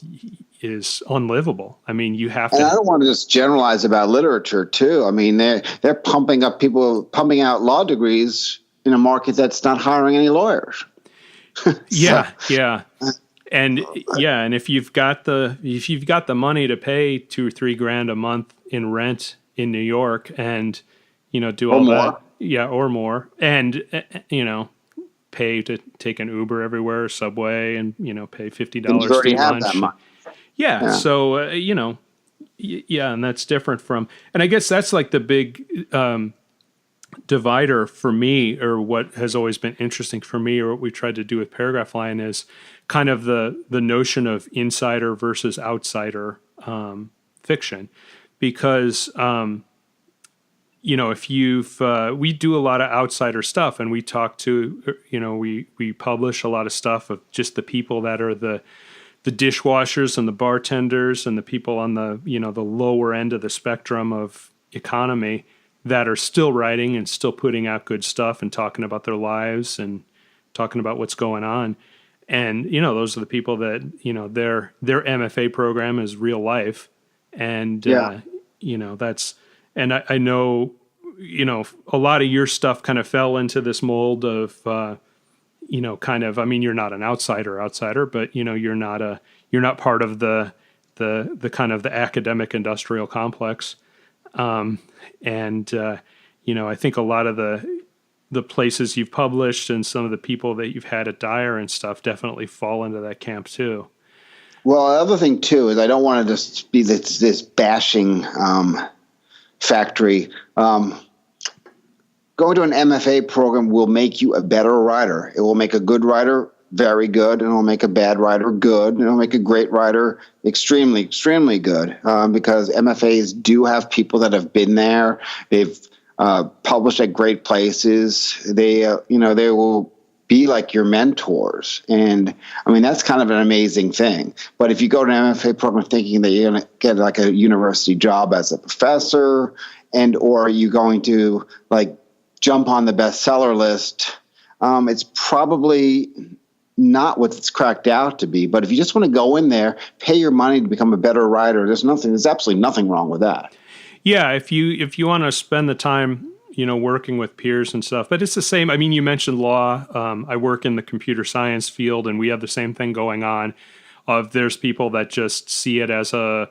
[SPEAKER 1] is unlivable. You have to.
[SPEAKER 2] And I don't want to just generalize about literature too. They're pumping out law degrees in a market that's not hiring any lawyers.
[SPEAKER 1] Yeah. And if you've got the money to pay $2 or $3 grand a month in rent in New York and, do all that. Yeah. Or more. And, pay to take an Uber everywhere, Subway, and, pay $50 for lunch.
[SPEAKER 2] That money.
[SPEAKER 1] Yeah. So, and that's different from, and I guess that's the big, divider for me, or what has always been interesting for me, or what we tried to do with Paragraph Line, is kind of the notion of insider versus outsider fiction, because if we do a lot of outsider stuff, and we talk to, we publish a lot of stuff of just the people that are the dishwashers and the bartenders and the people on the the lower end of the spectrum of economy that are still writing and still putting out good stuff and talking about their lives and talking about what's going on. And, those are the people that, their MFA program is real life. And, that's, and I know, a lot of your stuff kind of fell into this mold of, kind of, you're not an outsider, but, you're not part of the kind of the academic industrial complex. I think a lot of the places you've published and some of the people that you've had at Dyer and stuff definitely fall into that camp too.
[SPEAKER 2] Well, the other thing too is I don't want to just be this bashing factory. Going to an MFA program will make you a better writer. It will make a good writer very good, and it'll make a bad writer good, and it'll make a great writer extremely, extremely good, because MFAs do have people that have been there. They've published at great places. They will be like your mentors. And that's kind of an amazing thing. But if you go to an MFA program thinking that you're going to get like a university job as a professor, or you going to like jump on the bestseller list, it's probably not what it's cracked out to be. But if you just want to go in there, pay your money to become a better writer, there's absolutely nothing wrong with that.
[SPEAKER 1] Yeah, if you want to spend the time, working with peers and stuff, but it's the same. You mentioned law. I work in the computer science field, and we have the same thing going on. There's people that just see it as a,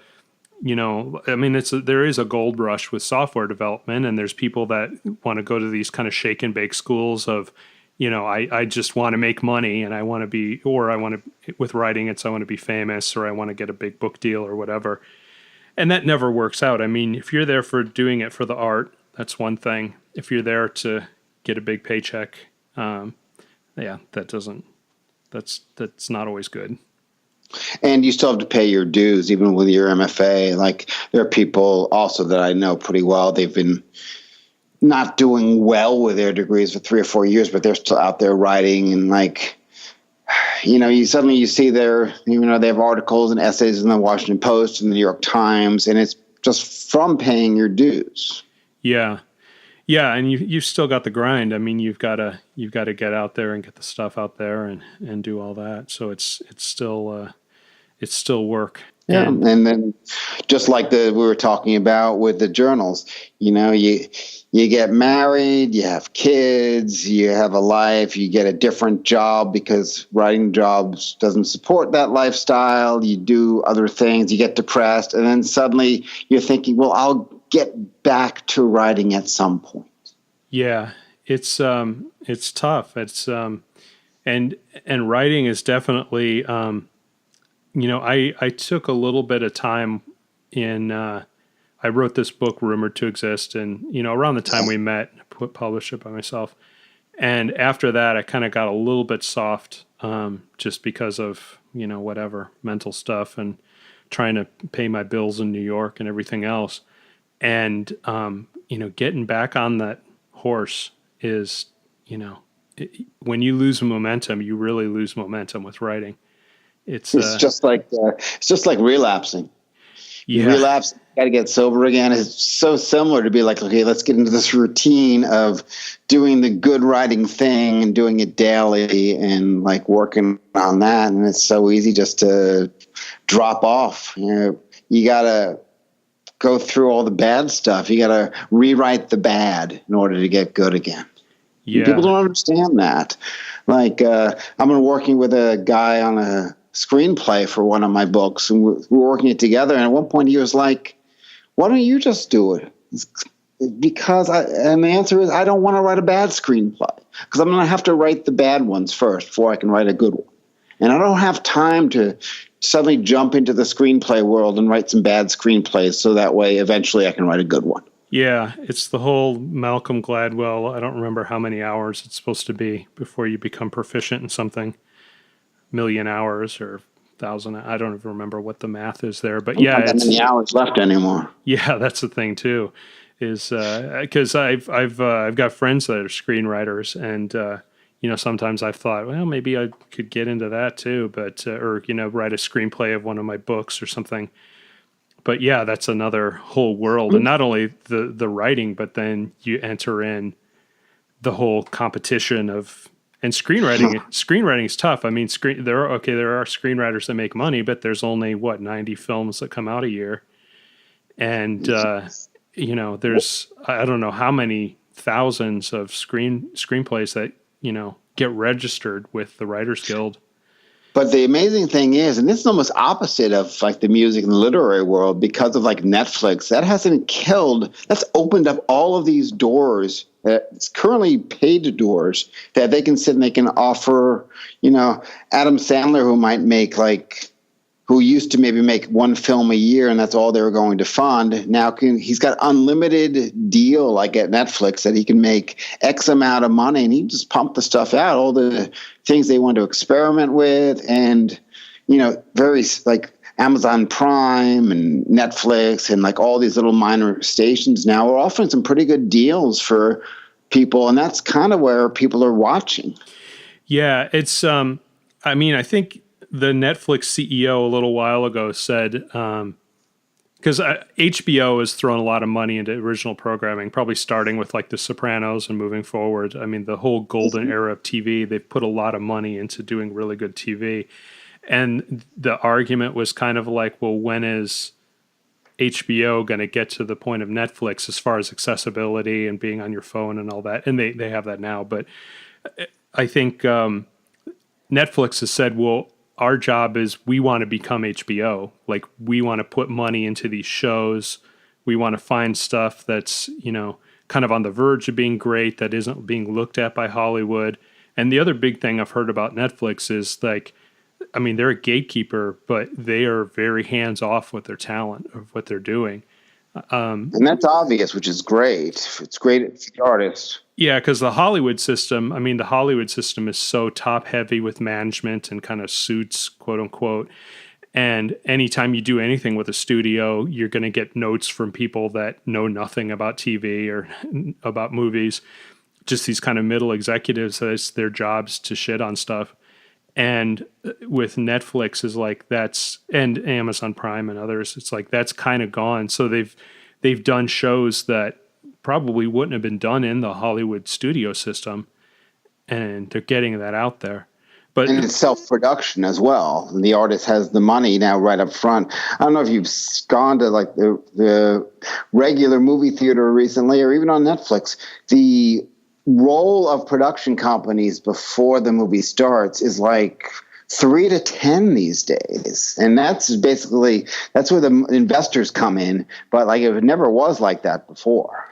[SPEAKER 1] there is a gold rush with software development, and there's people that want to go to these kind of shake and bake schools of, I just want to make money, and I want to be, or I want to, with writing, I want to be famous, or I want to get a big book deal or whatever. And that never works out. If you're there for doing it for the art, that's one thing. If you're there to get a big paycheck, that's not always good.
[SPEAKER 2] And you still have to pay your dues, even with your MFA. Like, there are people also that I know pretty well. They've been not doing well with their degrees for 3 or 4 years, but they're still out there writing, and you suddenly see they have articles and essays in the Washington Post and the New York Times, and it's just from paying your dues.
[SPEAKER 1] Yeah. Yeah. And you've still got the grind. You've got to get out there and get the stuff out there and do all that. So it's still work.
[SPEAKER 2] Yeah. And then just like we were talking about with the journals, you get married, you have kids, you have a life, you get a different job because writing jobs doesn't support that lifestyle. You do other things, you get depressed, and then suddenly you're thinking, well, I'll get back to writing at some point.
[SPEAKER 1] Yeah, it's tough. It's and writing is definitely I took a little bit of time in I wrote this book, Rumored to Exist, and around the time we met, I published it by myself. And after that, I kind of got a little bit soft, just because of whatever mental stuff and trying to pay my bills in New York and everything else. And getting back on that horse is, when you lose momentum, you really lose momentum with writing. It's
[SPEAKER 2] just like relapsing. You relapse, got to get sober again. It's so similar to be like, okay, let's get into this routine of doing the good writing thing and doing it daily and like working on that. And it's so easy just to drop off. You got to go through all the bad stuff. You got to rewrite the bad in order to get good again. Yeah. People don't understand that. Like, I'm working with a guy on a screenplay for one of my books, and we're working it together. And at one point he was like, why don't you just do it? Because and the answer is, I don't want to write a bad screenplay, because I'm going to have to write the bad ones first before I can write a good one. And I don't have time to suddenly jump into the screenplay world and write some bad screenplays so that way eventually I can write a good one.
[SPEAKER 1] Yeah, it's the whole Malcolm Gladwell. I don't remember how many hours it's supposed to be before you become proficient in something. Million hours or thousand. I don't even remember what the math is there, but yeah,
[SPEAKER 2] Not that many hours left anymore.
[SPEAKER 1] yeah, that's the thing too, is because I've got friends that are screenwriters, and sometimes I've thought, well, maybe I could get into that too, but or write a screenplay of one of my books or something. But yeah, that's another whole world, and not only the writing, but then you enter in the whole competition of. And screenwriting is tough. I mean, there are screenwriters that make money, but there's only 90 films that come out a year, and there's I don't know how many thousands of screenplays that get registered with the Writers Guild.
[SPEAKER 2] But the amazing thing is, and this is almost opposite of like the music and the literary world, because of like Netflix, that's opened up all of these doors. It's currently paid doors that they can sit and they can offer, Adam Sandler, who used to maybe make one film a year and that's all they were going to fund. Now he's got unlimited deal like at Netflix that he can make X amount of money and he just pump the stuff out, all the things they want to experiment with. And, very like Amazon Prime and Netflix and like all these little minor stations now are offering some pretty good deals for people. And that's kind of where people are watching.
[SPEAKER 1] Yeah, it's, I think the Netflix CEO a little while ago said, because HBO has thrown a lot of money into original programming, probably starting with like The Sopranos and moving forward. I mean, the whole golden era of TV, they've put a lot of money into doing really good TV. And the argument was kind of like, well, when is HBO going to get to the point of Netflix as far as accessibility and being on your phone and all that? And they have that now. But I think Netflix has said, well, our job is we want to become HBO. Like we want to put money into these shows. We want to find stuff that's, kind of on the verge of being great that isn't being looked at by Hollywood. And the other big thing I've heard about Netflix is like, I mean, they're a gatekeeper, but they are very hands off with their talent of what they're doing.
[SPEAKER 2] And that's obvious, which is great. It's great for the artist.
[SPEAKER 1] Yeah, because the Hollywood system is so top heavy with management and kind of suits, quote unquote. And anytime you do anything with a studio, you're going to get notes from people that know nothing about TV or about movies. Just these kind of middle executives that it's their jobs to shit on stuff. And with Netflix is like and Amazon Prime and others, it's like that's kind of gone. So they've done shows that probably wouldn't have been done in the Hollywood studio system, and they're getting that out there. But
[SPEAKER 2] and it's self-production as well. And the artist has the money now right up front. I don't know if you've gone to like the regular movie theater recently or even on Netflix. The role of production companies before the movie starts is like 3 to 10 these days. And that's where the investors come in. But like it never was like that before.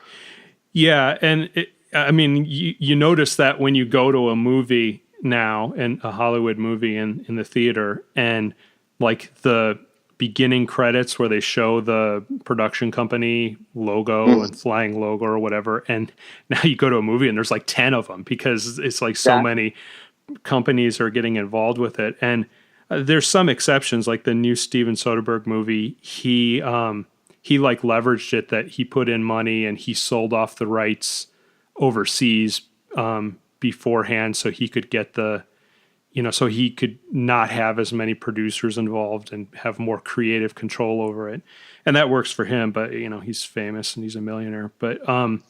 [SPEAKER 1] Yeah. And you notice that when you go to a movie now, and a Hollywood movie in the theater, and like the beginning credits where they show the production company logo and flying logo or whatever. And now you go to a movie and there's like 10 of them because it's like so many companies are getting involved with it. And there's some exceptions, like the new Steven Soderbergh movie. He like leveraged it, that he put in money and he sold off the rights overseas beforehand so he could get so he could not have as many producers involved and have more creative control over it. And that works for him, but he's famous and he's a millionaire. But
[SPEAKER 2] and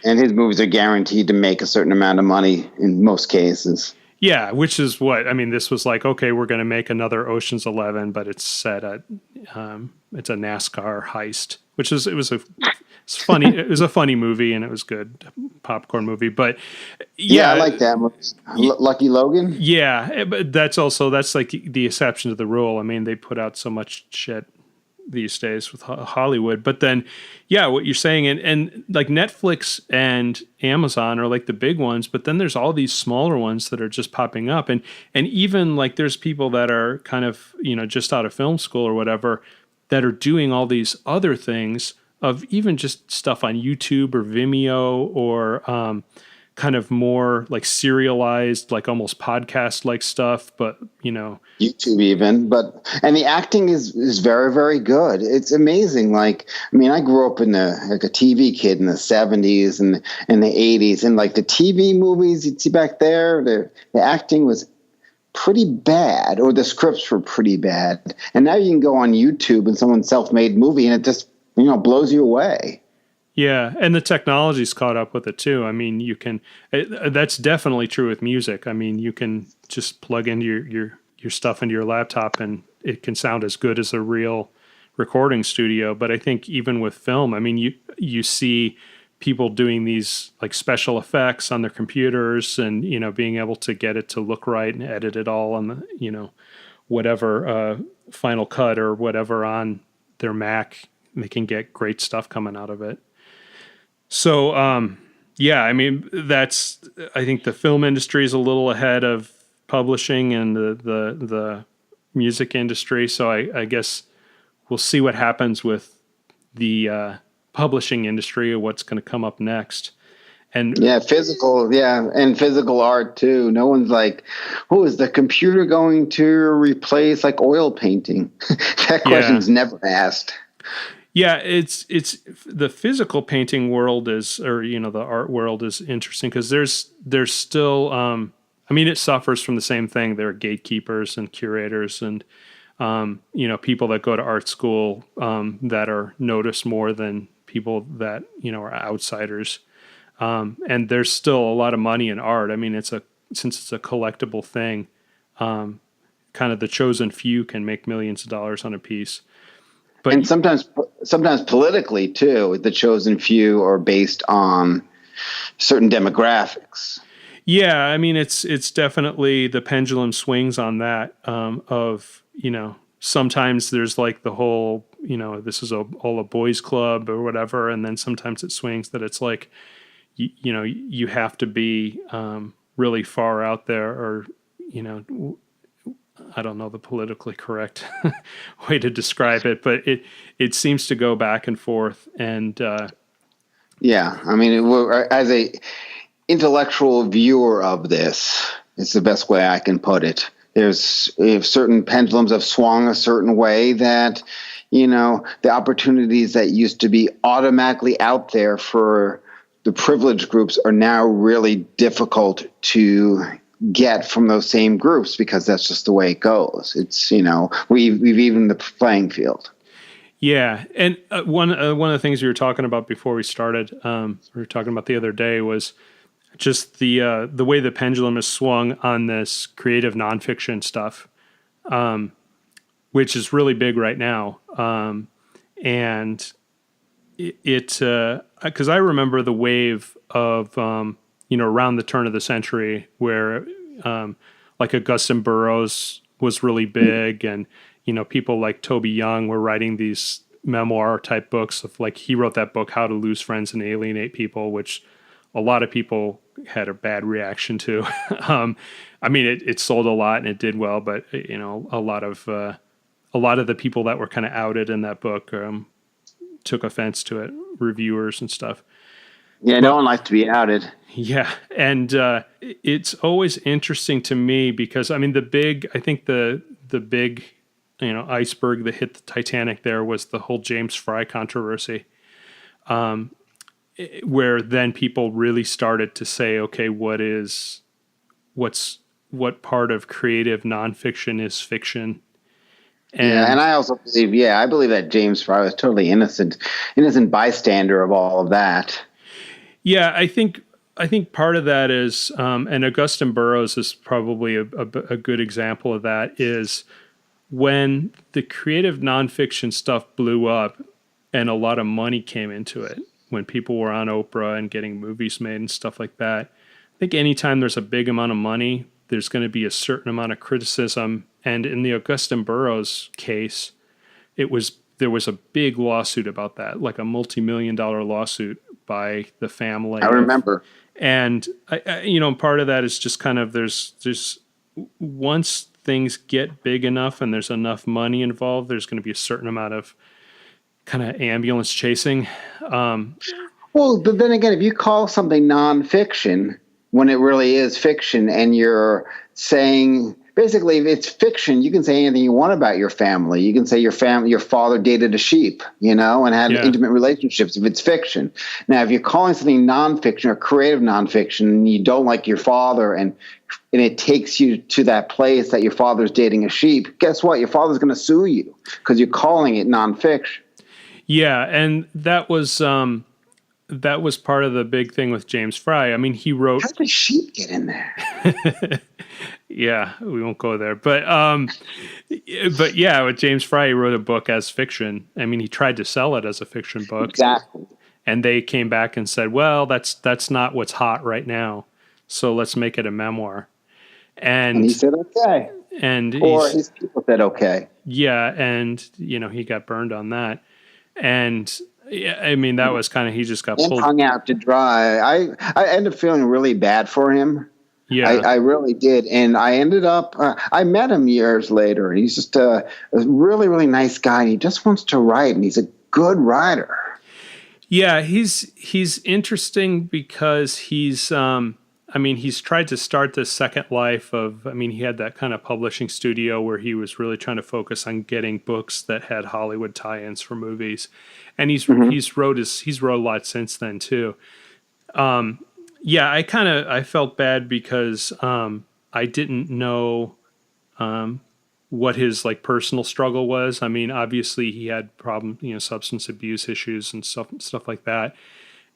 [SPEAKER 2] his movies are guaranteed to make a certain amount of money in most cases.
[SPEAKER 1] Yeah, which is this was like, okay, we're going to make another Ocean's 11, but it's set at it's a NASCAR heist, it's funny. It was a funny movie and it was good popcorn movie, but
[SPEAKER 2] yeah, I like that movie. Lucky Logan.
[SPEAKER 1] Yeah, but that's like the exception to the rule. I mean, they put out so much shit these days with Hollywood, but then, yeah, what you're saying, and like Netflix and Amazon are like the big ones, but then there's all these smaller ones that are just popping up, and even like there's people that are kind of just out of film school or whatever that are doing all these other things of even just stuff on YouTube or Vimeo or kind of more like serialized, like almost podcast like stuff, but
[SPEAKER 2] YouTube even, and the acting is very, very good. It's amazing. Like, I mean, I grew up in like a TV kid in the 70s and the 80s, and like the TV movies you'd see back there, the acting was pretty bad, or the scripts were pretty bad. And now you can go on YouTube and someone's self-made movie and it just, blows you away.
[SPEAKER 1] Yeah, and the technology's caught up with it too. I mean, that's definitely true with music. I mean, you can just plug into your stuff into your laptop and it can sound as good as a real recording studio. But I think even with film, I mean, you see people doing these like special effects on their computers and, being able to get it to look right and edit it all on the, whatever Final Cut or whatever on their Mac. They can get great stuff coming out of it. So, yeah, I mean, I think the film industry is a little ahead of publishing and the music industry. So I guess we'll see what happens with the publishing industry or what's going to come up next. And and physical art too. No one's like, oh, is the computer going to replace like oil painting? That question's never asked. Yeah, it's the physical painting world the art world is interesting because there's still I mean, it suffers from the same thing. There are gatekeepers and curators and people that go to art school that are noticed more than people that are outsiders. And there's still a lot of money in art. I mean, since it's a collectible thing, kind of the chosen few can make millions of dollars on a piece.
[SPEAKER 2] And sometimes politically too, the chosen few are based on certain demographics.
[SPEAKER 1] Yeah, I mean it's definitely the pendulum swings on that. Sometimes there's like the whole this is all a boys club or whatever, and then sometimes it swings that it's like you have to be really far out there or I don't know the politically correct way to describe it, but it seems to go back and forth. And
[SPEAKER 2] yeah, I mean, as a intellectual viewer of this, it's the best way I can put it. If certain pendulums have swung a certain way that, the opportunities that used to be automatically out there for the privileged groups are now really difficult to get from those same groups because that's just the way it goes. It's, we've evened the playing field.
[SPEAKER 1] Yeah. And one of the things we were talking about before we started, we were talking about the other day was just the way the pendulum is swung on this creative nonfiction stuff, which is really big right now. And because I remember the wave of, around the turn of the century where like Augustine Burroughs was really big and, people like Toby Young were writing these memoir type books of like, he wrote that book, How to Lose Friends and Alienate People, which a lot of people had a bad reaction to. I mean, it sold a lot and it did well, but a lot of the people that were kind of outed in that book took offense to it, reviewers and stuff.
[SPEAKER 2] Yeah, no one likes to be outed.
[SPEAKER 1] Yeah, and it's always interesting to me because I mean the big iceberg that hit the Titanic there was the whole James Fry controversy, where then people really started to say, okay, what part of creative nonfiction is fiction?
[SPEAKER 2] And I also believe, I believe that James Fry was totally innocent bystander of all of that.
[SPEAKER 1] Yeah, I think part of that is, and Augustine Burroughs is probably a good example of that, is when the creative nonfiction stuff blew up and a lot of money came into it, when people were on Oprah and getting movies made and stuff like that. I think anytime there's a big amount of money, there's going to be a certain amount of criticism. And in the Augustine Burroughs case, there was a big lawsuit about that, like a multi-million-dollar lawsuit by the family.
[SPEAKER 2] I remember.
[SPEAKER 1] And part of that is just kind of there's once things get big enough and there's enough money involved, there's going to be a certain amount of kind of ambulance chasing.
[SPEAKER 2] Well, but then again, if you call something nonfiction when it really is fiction, and you're saying basically if it's fiction, you can say anything you want about your family. You can say your father dated a sheep, and had intimate relationships if it's fiction. Now, if you're calling something nonfiction or creative nonfiction, and you don't like your father, and it takes you to that place that your father's dating a sheep, guess what? Your father's going to sue you because you're calling it nonfiction.
[SPEAKER 1] Yeah, and that was part of the big thing with James Fry. I mean, he wrote.
[SPEAKER 2] How did the sheep get in there?
[SPEAKER 1] Yeah, we won't go there. But yeah, with James Fry, he wrote a book as fiction. I mean, he tried to sell it as a fiction book.
[SPEAKER 2] Exactly.
[SPEAKER 1] And they came back and said, well, that's not what's hot right now. So let's make it a memoir. And
[SPEAKER 2] he said, okay. Or his people said, okay.
[SPEAKER 1] Yeah. And, he got burned on that. And yeah, I mean, that was kind of, he just got pulled.
[SPEAKER 2] Hung out to dry. I ended up feeling really bad for him. Yeah, I really did. And I ended up, I met him years later. He's just a really, really nice guy. And he just wants to write, and he's a good writer.
[SPEAKER 1] Yeah, he's interesting because he's tried to start this second life of, he had that kind of publishing studio where he was really trying to focus on getting books that had Hollywood tie-ins for movies. And he's wrote a lot since then too. Yeah, I felt bad because I didn't know what his personal struggle was. I mean, obviously he had substance abuse issues and stuff like that.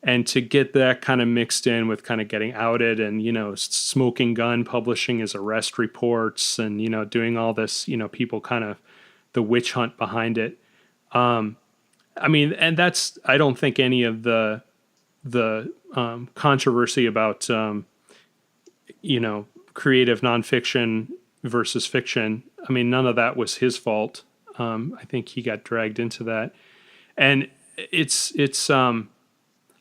[SPEAKER 1] And to get that kind of mixed in with kind of getting outed and, smoking gun, publishing his arrest reports and, doing all this, people kind of the witch hunt behind it. And I don't think any of the controversy about, creative nonfiction versus fiction. None of that was his fault. I think he got dragged into that. And it's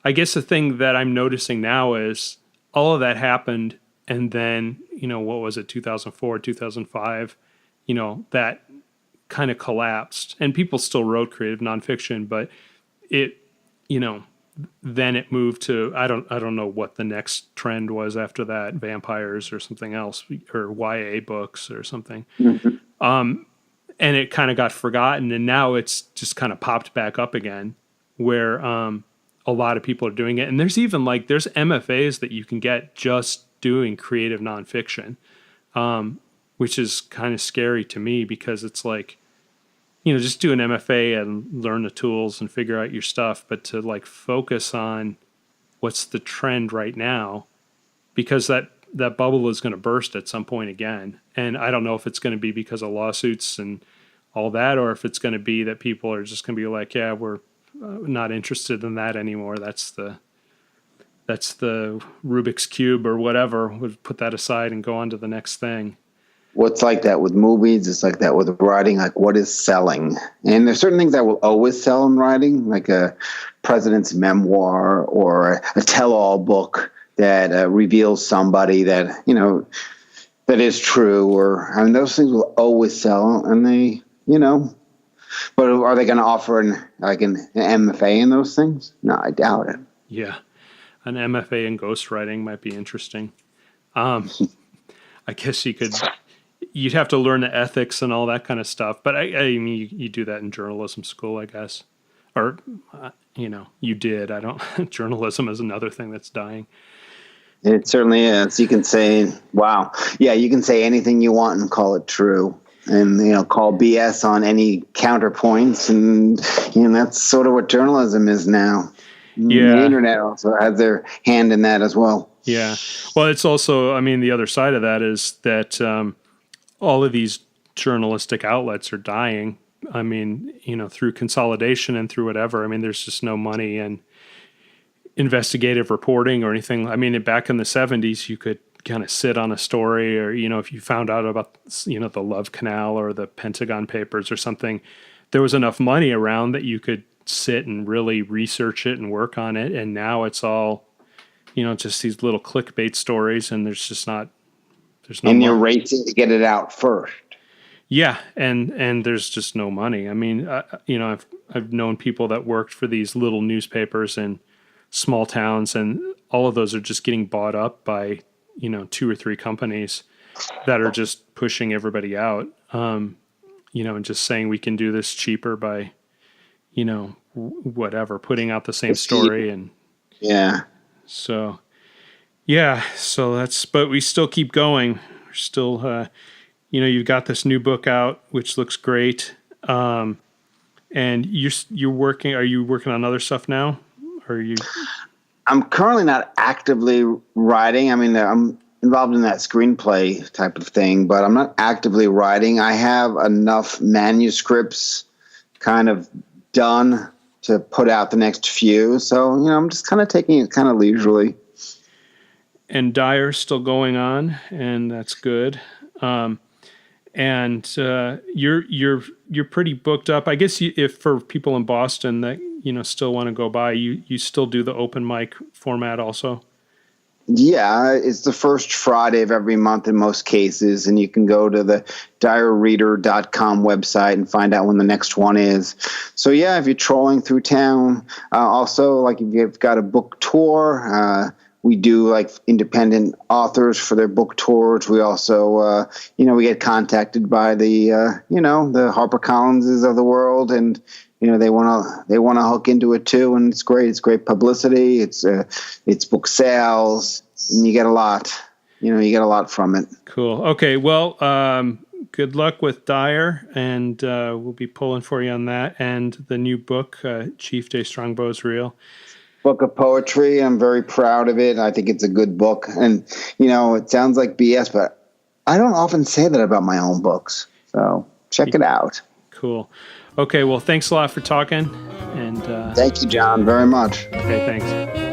[SPEAKER 1] I guess the thing that I'm noticing now is all of that happened. And then, what was it? 2004, 2005, that kind of collapsed, and people still wrote creative nonfiction, but it, then it moved to, I don't know what the next trend was after that, vampires or something else, or YA books or something. Mm-hmm. And it kind of got forgotten, and now it's just kind of popped back up again, where a lot of people are doing it. And there's even there's MFAs that you can get just doing creative nonfiction, which is kind of scary to me because it's just do an MFA and learn the tools and figure out your stuff, but to focus on what's the trend right now, because that bubble is going to burst at some point again. And I don't know if it's going to be because of lawsuits and all that, or if it's going to be that people are just going to be yeah, we're not interested in that anymore. That's the Rubik's Cube or whatever. We'll put that aside and go on to the next thing.
[SPEAKER 2] What's like that with movies? It's like that with writing. What is selling? And there's certain things that will always sell in writing, like a president's memoir or a tell-all book that reveals somebody that, that is true. Or, those things will always sell, and they, but are they going to offer an MFA in those things? No, I doubt it.
[SPEAKER 1] Yeah. An MFA in ghostwriting might be interesting. I guess you'd have to learn the ethics and all that kind of stuff. But I mean, you do that in journalism school, I guess. Or, you did. Journalism is another thing that's dying.
[SPEAKER 2] It certainly is. You can say, wow. Yeah, you can say anything you want and call it true. And, call BS on any counterpoints. And, that's sort of what journalism is now. Yeah. The internet also has their hand in that as well.
[SPEAKER 1] Yeah. Well, it's also, the other side of that is that all of these journalistic outlets are dying. Through consolidation and through whatever. There's just no money in investigative reporting or anything. Back in the 70s, you could kind of sit on a story, or, if you found out about, the Love Canal or the Pentagon Papers or something, there was enough money around that you could sit and really research it and work on it. And now it's all, just these little clickbait stories, and there's no.
[SPEAKER 2] And you're racing to get it out first.
[SPEAKER 1] Yeah, and there's just no money. I mean, I've known people that worked for these little newspapers in small towns, and all of those are just getting bought up by two or three companies that are just pushing everybody out. And just saying we can do this cheaper by whatever, putting out the same story. And
[SPEAKER 2] yeah.
[SPEAKER 1] So but we still keep going. We're still, you've got this new book out, which looks great. And you're working, are you working on other stuff now? Or are you?
[SPEAKER 2] I'm currently not actively writing. I mean, I'm involved in that screenplay type of thing, but I'm not actively writing. I have enough manuscripts kind of done to put out the next few. So, I'm just kind of taking it kind of leisurely.
[SPEAKER 1] And Dyer's still going on, and that's good. And you're pretty booked up. I guess if for people in Boston that still want to go by, you still do the open mic format also.
[SPEAKER 2] Yeah, it's the first Friday of every month in most cases, and you can go to the dyerreader.com website and find out when the next one is. So yeah, if you're trolling through town, also like if you've got a book tour, we do like independent authors for their book tours. We also, we get contacted by the HarperCollinses of the world, and they want to hook into it too, and it's great. It's great publicity. It's book sales, and you get a lot. You get a lot from it.
[SPEAKER 1] Cool. Okay. Well, good luck with Dyer, and we'll be pulling for you on that. And the new book, Chief Jay Strongbow's Real.
[SPEAKER 2] Book of poetry. I'm very proud of it. I think it's a good book. And, it sounds like BS, but I don't often say that about my own books. So check it out.
[SPEAKER 1] Cool. Okay. Well, thanks a lot for talking. And
[SPEAKER 2] thank you, John, very much.
[SPEAKER 1] Okay. Thanks.